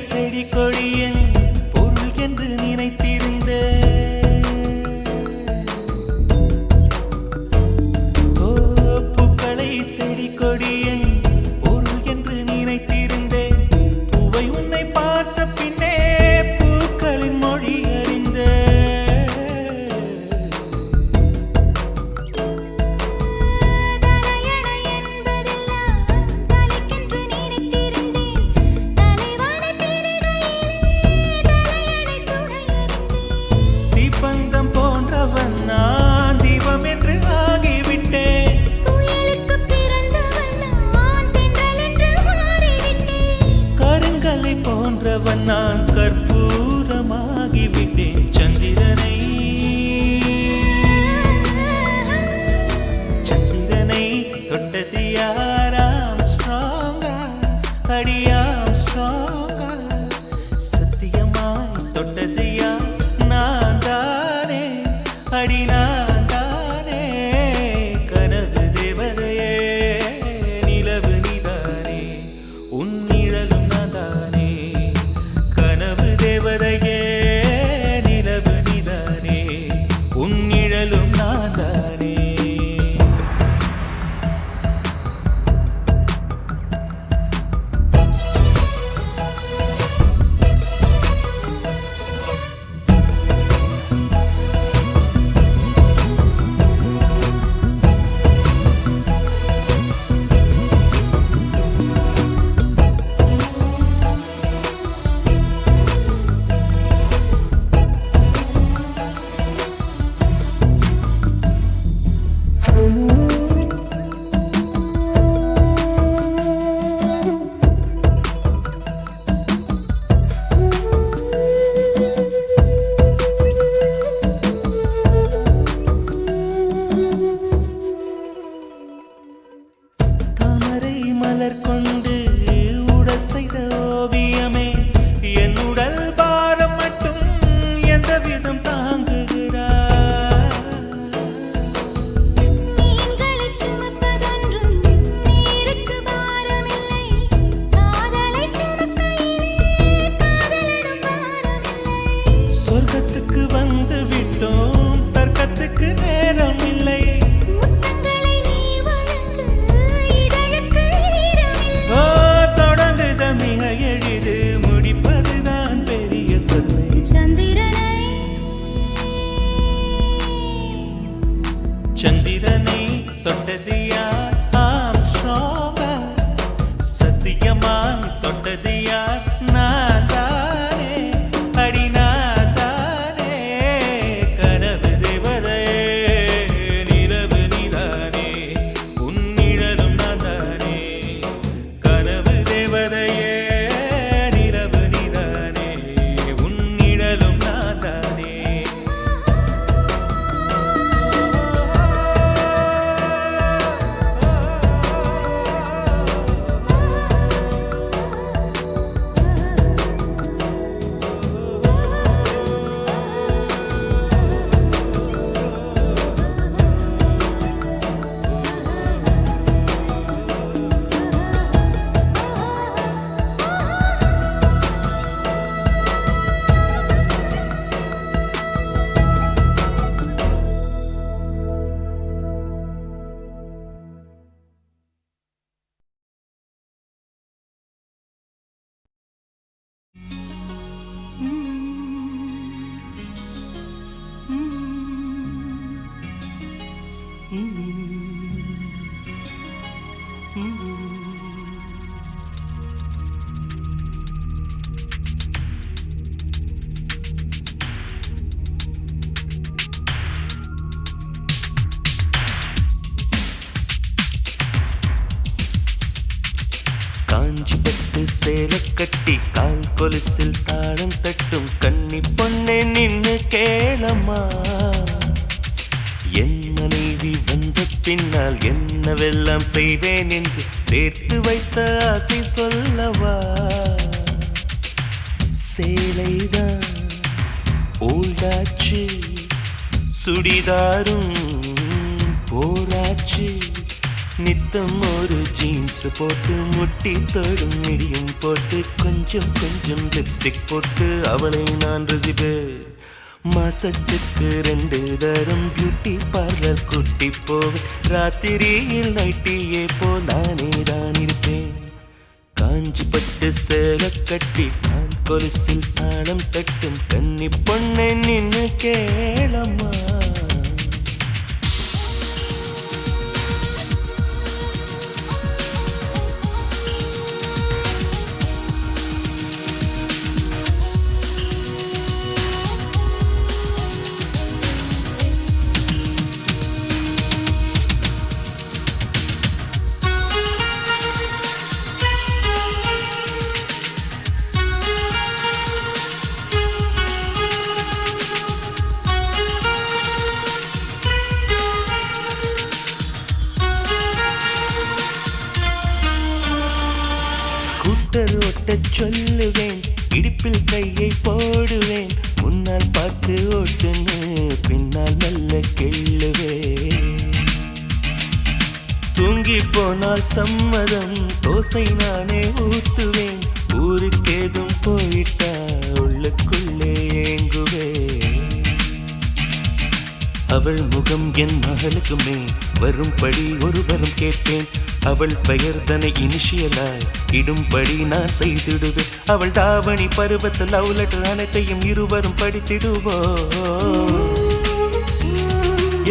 செடி கொடியின் பொருள் என்று நினைத்திருந்த பூக்களை செடி கொடியின் பொருள் என்று நினைத்திருந்தேன் பூவை உன்னை பார்த்த பின்னே பூக்களின் மொழி அறிந்த தலைவனை பிரிகையில் போலவன் நான் கற்பூரமாகிவிட்டேன் சந்திரனை தொட்டது யாராம் ஸ்ட்ராங்கா அடியாம் ஸ்ட்ராங்கா சத்தியமாய் தொட்டது யார் நான் தானே அடி நான் தானே கனவு தேவதையே நிலவு நீதானே உன் நிழலும் நான் தானே கனவு தேவதையே நிலவு நீதானே உன் நிழலும் நான் தானே மலர் கொண்டு உடல் செய்த ஓவியமே என் உடல் பாரம் மட்டும் எந்த விதம் தாங்குகிறார் மீன்களை சுமப்பதொன்றும் நீருக்கு பாரமில்லை காதலை சுமக்கையிலே காதலனும் பாரமில்லை சொர்க்கத்துக்கு வந்து விட்டோம் தர்க்கத்துக்கு நேரம் இல்லை சந்திரனை தொட்டது யார் ஆம் ஸ்ட்ராங்கா சத்தியமாய் தொட்டது யார் நான் தானே அடி நான் தானே கனவு தேவதையே நிலவு நீதானே உன் நிழலும் நான் தானே கனவு தேவதையே நிலவு நீதானே உன் நிழலும் நான் தானே காஞ்சி பட்டு சேலை கட்டி கால் கொலுசில் தாளம் தட்டும் கன்னி பொண்ணே நின்னு கேளம்மா என் மனைவி வந்த பின்னால் என்னவெல்லாம் செய்வேன் என்று சேர்த்து வைத்த ஆசை சொல்லவா சேலைதான் ஓல்டாச்சு சுடிதாரும் போராச்சு நித்தம் ஒரு ஜீன்ஸ் போட்டு முட்டி தோடும் மிடியும் போட்டு கொஞ்சம் கொஞ்சம் லிப்ஸ்டிக் போட்டு அவளை நான் ரசிப்பேன் மாசத்துக்கு 2 தரம் பியூட்டி பார்லர் கூட்டி போவேன் ராத்திரியில் நைட்டியே போ நானே தான் இருப்பேன் காஞ்சி பட்டு சேலை கட்டி கால் கொலுசில் தாளம் தட்டும் கன்னி பொண்ணை நின்னு கேளம்மா ஸ்கூட்டர் ஓட்டச் சொல்லுவேன், இடுப்பில் கையை போடுவேன், முன்னால் பார்த்து ஓட்டுன்னு பின்னால் மெல்ல கெள்ளுவேன். தூங்கி போனால் சம்மதம், தோசை நானே ஊத்துவேன், ஊருக்கேதும் போயிட்டா உள்ளுக்குள்ளே ஏங்குவேன். அவள் முகம் என் மகளுக்குமே வரும்படி ஒரு வரம் கேட்பேன், அவள் பெயர் தன்னை இனிஷியலாய் இடும்படி நான் செய்திடுவேன். அவள் தாவணி பருவத்தில் லவ் லெட்டர் அனைத்தையும் இருவரும் படித்திடுவோம்.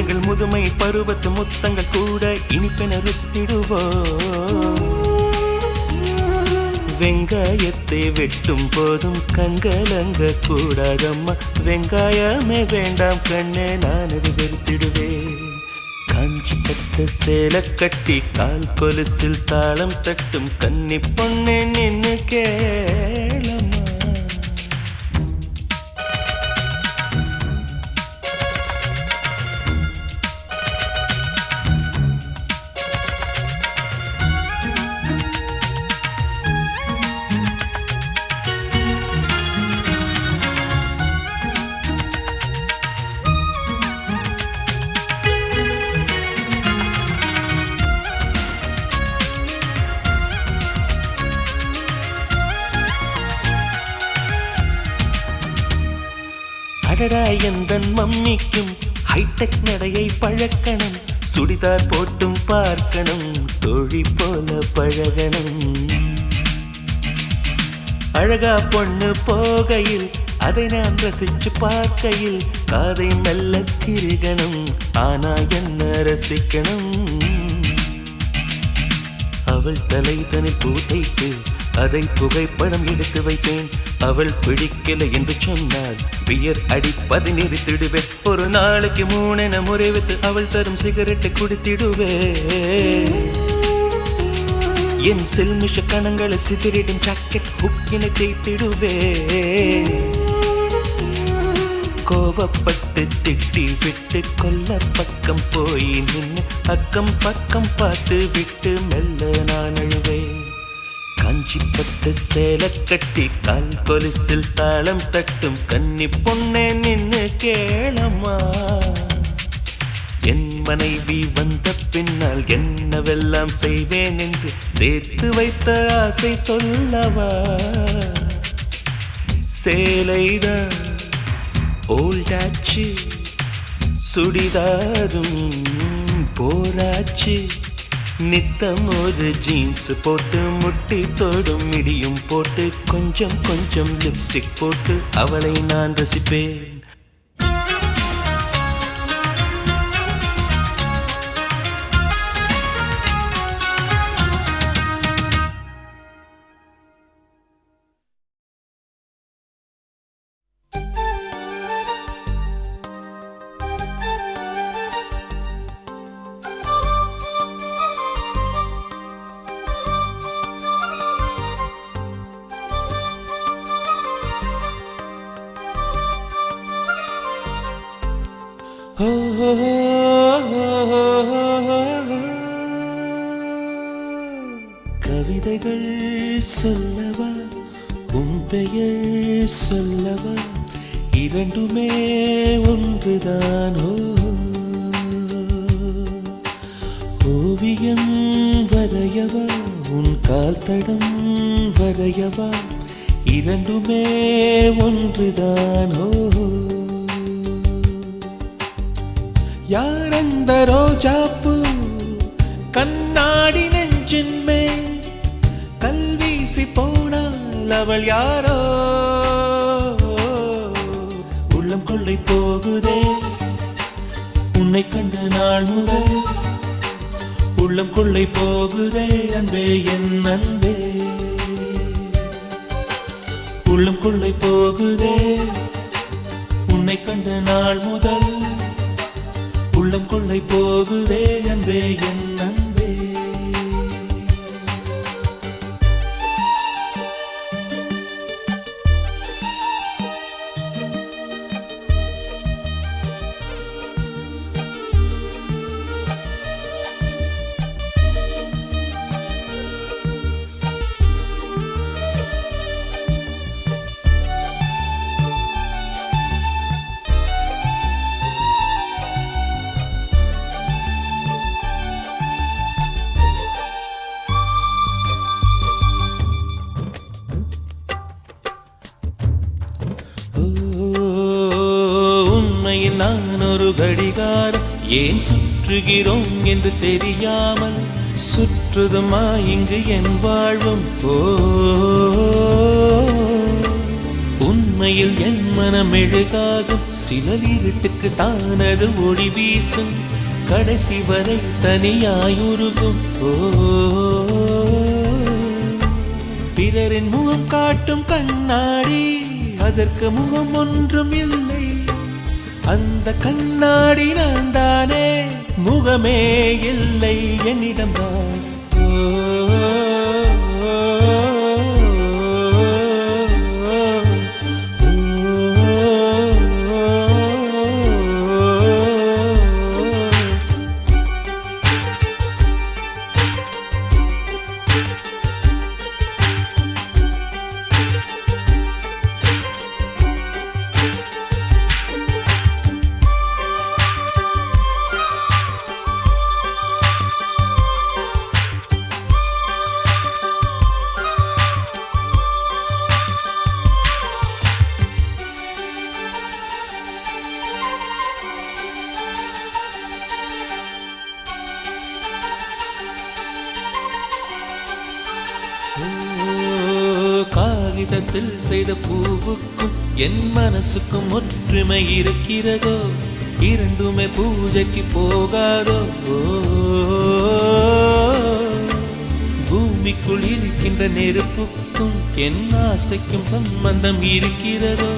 எங்கள் முதுமை பருவத்து முத்தங்கள் கூட இனிப்பென ருசித்திடுவோம். வெங்காயத்தை வெட்டும் போதும் கண்கலங்க கூடாதம்மா, வெங்காயமே வேண்டாம் கண்ணே நான் அது வெறுத்திடுவேன். காஞ்சி பட்ட சேலை கட்டி கால் கொலுசில் தாளம் தட்டும் கன்னி பொண்ணே நின்னு கேளம்மா. அடடா எந்தன் மம்மிக்கும் ஹைடெக் நடையை பழக்கணும், சுடிதார் போட்டும் பார்க்கணும், தோழி போல பழகணும். அழகா பொண்ணு போகையில் அதை நான் ரசிச்சு பார்க்கையில் காதை மெல்ல திருகணும், ஆனா என்ன ரசிக்கணும். அவள் தலை தனில் பூத்தைத்து அதை புகைப்படம் எடுத்து வைப்பேன், அவள் பிடிக்கல என்று சொன்னால் பியர் அடிப்பதை நிறுத்திடுவேன். ஒரு நாளைக்கு 3 முறை வைத்து அவள் தரும் சிகரெட்டை குடித்திடுவேன். என் செல்மிஷ கணங்களை சிதறிடும் ஜாக்கெட் ஹுக்கினை தேய்த்திடுவேன். கோவப்பட்டு திட்டி விட்டு கொல்ல பக்கம் போய் நின்று அக்கம் பக்கம் பார்த்து விட்டு மெல்ல நான் அழுவேன். காஞ்சி பட்டு சேலை கட்டி கால் கொலுசில் தாளம் தட்டும் கன்னி பொண்ணே நின்னு கேளம்மா. என் மனைவி வந்த பின்னால் என்னவெல்லாம் செய்வேன் என்று சேர்த்து வைத்த ஆசை சொல்லவா. சேலைதான் ஓல்டாச்சு, சுடிதாரும் போராச்சு, நித்தம் ஒரு ஜீன்ஸ் போட்டு முட்டி தோடும் மிடியும் போட்டு கொஞ்சம் கொஞ்சம் லிப்ஸ்டிக் போட்டு அவளை நான் ரசிப்பேன். கவிதைகள் சொல்லவா, உன் பெயர் சொல்லவா, இரண்டுமே ஒன்றுதானோ. ஓவியம் வரையவா, உன் கால் தடம் வரையவா, இரண்டுமே ஒன்றுதானோ. யார் அந்த ரோஜாப்பூ கண்ணாடி நெஞ்சின் மேல் கல்வீசி போனால் அவள் யாரோ. உள்ளம் கொள்ளை போகுதே உன்னை கண்ட நாள் முதல், உள்ளம் கொள்ளை போகுதே அன்பே என் அன்பே. உள்ளம் கொள்ளை போகுதே உன்னை கண்ட நாள் முதல், உள்ளம் கொள்ளை போகுதே அன்பே என் அன்பே. உண்மையில் நான் ஒரு கடிகாரம், ஏன் சுற்றுகிறோம் என்று தெரியாமல் சுற்றுதுமா இங்கு என் வாழ்வும். உண்மையில் என் மனம் மெழுகாகும், சிலர் இருட்டுக்கு தானது ஒளி வீசும், கடைசி வரை தனியாயுருகும். பிறரின் முகம் காட்டும் கண்ணாடி, அதற்கு முகம் ஒன்றும் இல்லை, அந்த கண்ணாடி நான் தானே, முகமே இல்லை என்னிடம்தான். காகிதத்தில் செய்த பூவுக்கும் என் மனசுக்கும் ஒற்றுமை இருக்கிறதோ, இரண்டுமே பூஜைக்கு போகாதோ. பூமிக்குள் இருக்கின்ற நெருப்புக்கும் என் ஆசைக்கும் சம்பந்தம் இருக்கிறதோ,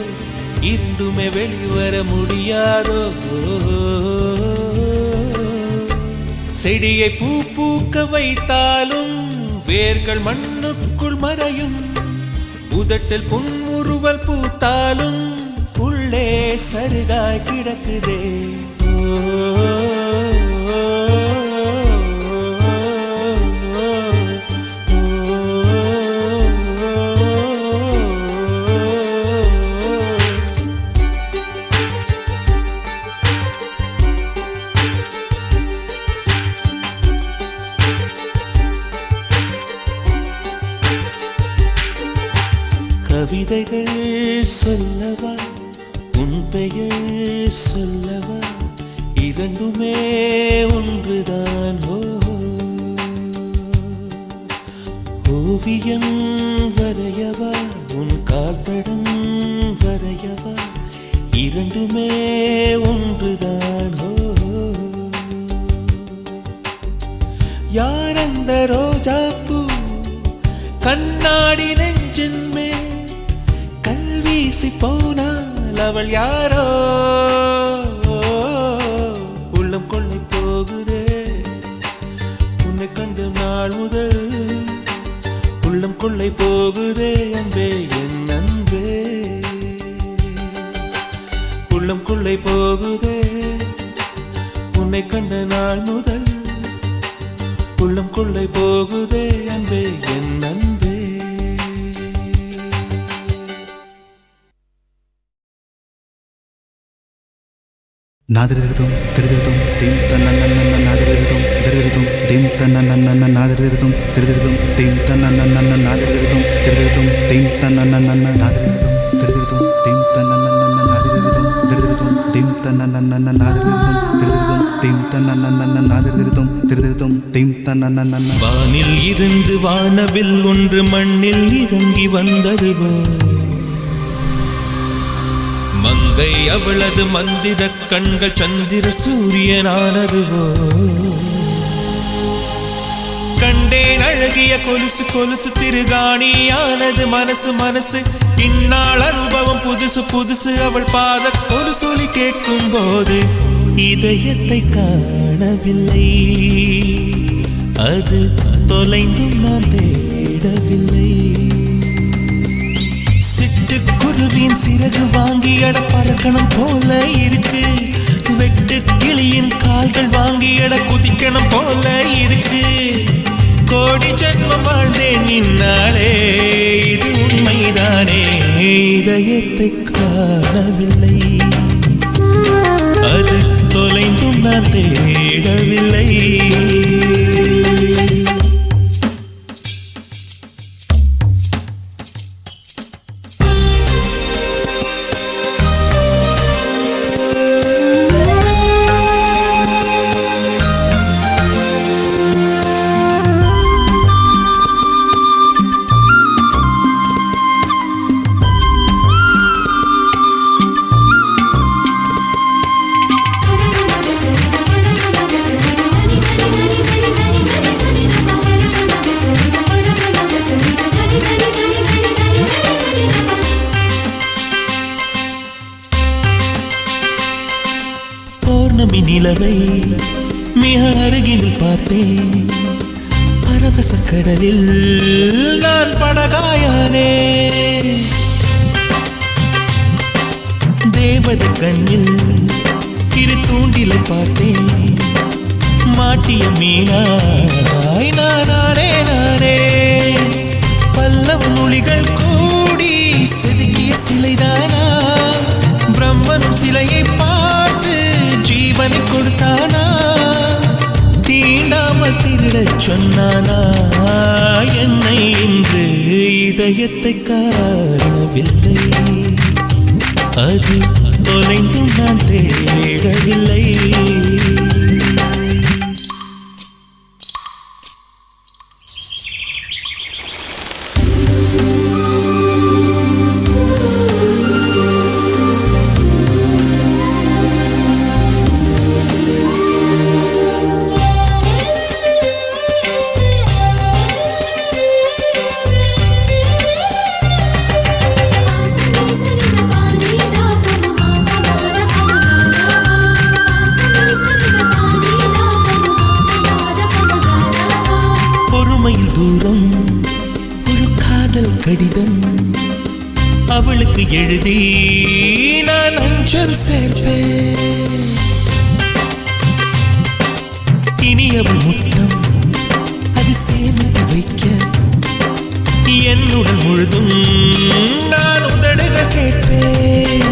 இரண்டுமே வெளிவர முடியாதோ. செடியை பூ பூக்க வைத்தாலும் வேர்கள் மண்ணுக்குள் மறையும், உதட்டில் புன்முறுவல் பூத்தாலும் உள்ளே சருகாய் கிடக்குதே. கவிதைகள் சொல்லவா, உன் பெயர் சொல்லவா, இரண்டுமே ஒன்றுதான். ஓவியம் வரையவா, உன் கால்தடம் வரையவா, இரண்டுமே ஒன்றுதான். யார் அந்த ரோஜாப்பூ கண்ணாடி நெஞ்சின் மேல் கல்வீசி போனால் அவள் யாரோ, உள்ளம் கொள்ளை போகுதே உன்னை கண்டு நாள் முதல், உள்ளம் கொள்ளை போகுதே அன்பே என் அன்பே, உள்ளம் கொள்ளை போகுதே உன்னை கண்ட நாள் முதல், உள்ளம் கொள்ளை போகுதே அன்பே என் அன்பே. நாதிரிருதும் திருதிருதும் தீம் தன்னன்னன்ன நாதிரிருதும் திருதிருதும் தீம் தன்னன்னன்ன நாதிரிருதும் திருதிருதும் தீம் தன்னன்னன்ன நாதிரிருதும் திருதிருதும் தீம் தன்னன்னன்ன நாதிரிருதும் திருதிருதும் தீம் தன்னன்னன்ன நாதிரிருதும் திருதிருதும் தீம் தன்னன்னன்ன நாதிரிருதும் திருதிருதும் தீம் தன்னன்னன்ன நாதிரிருதும் திருதிருதும் தீம் தன்னன்னன்ன. வானில் இருந்து வானவில் ஒன்று மண்ணில் இறங்கி வந்ததுவோ, மங்கை அவளது மந்திர கண்கள் சந்திர சூரியனானதுவோ, கண்டேன் அழகிய கொலுசு கொலுசு திருகாணியானது மனசு மனசு, இந்நாள் அனுபவம் புதுசு புதுசு, அவள் பாத கொலுசொலி கேட்கும் போது இதயத்தை காணவில்லை, அது தொலைந்தும் நான் தேடவில்லை. சிட்டுக்குருவின் சிறகு வாங்கி அட பறக்கணும் போல இருக்கு, வெட்டு கிளியின் கால்கள் வாங்கி அட குதிக்கணும் போல இருக்கு. கோடி ஜன்மம் வாழ்ந்தேன் இந்நாளே, இது உண்மைதானே, இதயத்தை காணவில்லை, அது தொலைந்தும் நான் தேடவில்லை. நிலவை மிக அருகில் பார்த்தேன் பரவச கடலில் நான் படகாயானே தேவத கண்ணில் இரு தூண்டிலை பார்த்தேன் மாட்டிய மீனாய் நானே நானே பல்லவ மொழிகள் கூடி செதுக்கிய சிலைதானா பிரம்மனும் சிலையை பார்த்து ஜீவனை கொடுத்தானா தீண்டாமல் திருடச் சொன்னானா என்னை இன்று இதயத்தை காணவில்லை அது தொலைந்தும் நான் தேடவில்லை கடிதம் அவளுக்கு எழுதி நான் அஞ்சல் சேர்ப்பேன் இனி அவள் முத்தம் அது சேர்ந்து வைக்க என்னுடன் முழுதும் நான் உதடுகள் கேட்பேன்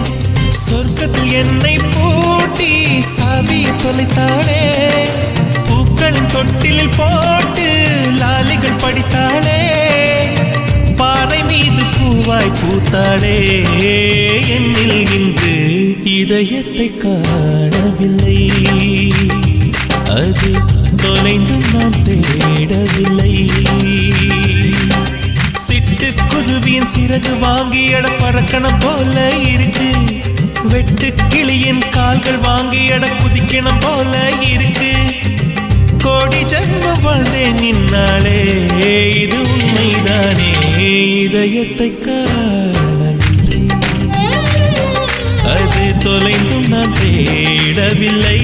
சொர்க்கத்தில் என்னை பூட்டி சாவியை தொலைத்தாளே பூக்களின் தொட்டிலில் போட்டு லாலிகள் படித்தாளே பாறை மீது பூவாய் பூத்தாளே என்னில் இன்று இதயத்தை காணவில்லை அது தொலைந்தும் நான் தேடவில்லை சிட்டு குருவியின் சிறகு வாங்கி எட பறக்கணும் போல இருக்கு வெட்டு கிளியின் கால்கள் வாங்கி எட குதிக்கணும் போல இருக்கு கோடி ஜன்மம் வாழ்ந்தேன் நின்னாளே இது உண்மைதானே இதயத்தை காணவில்லை அது தொலைந்தும் நான் தேடவில்லை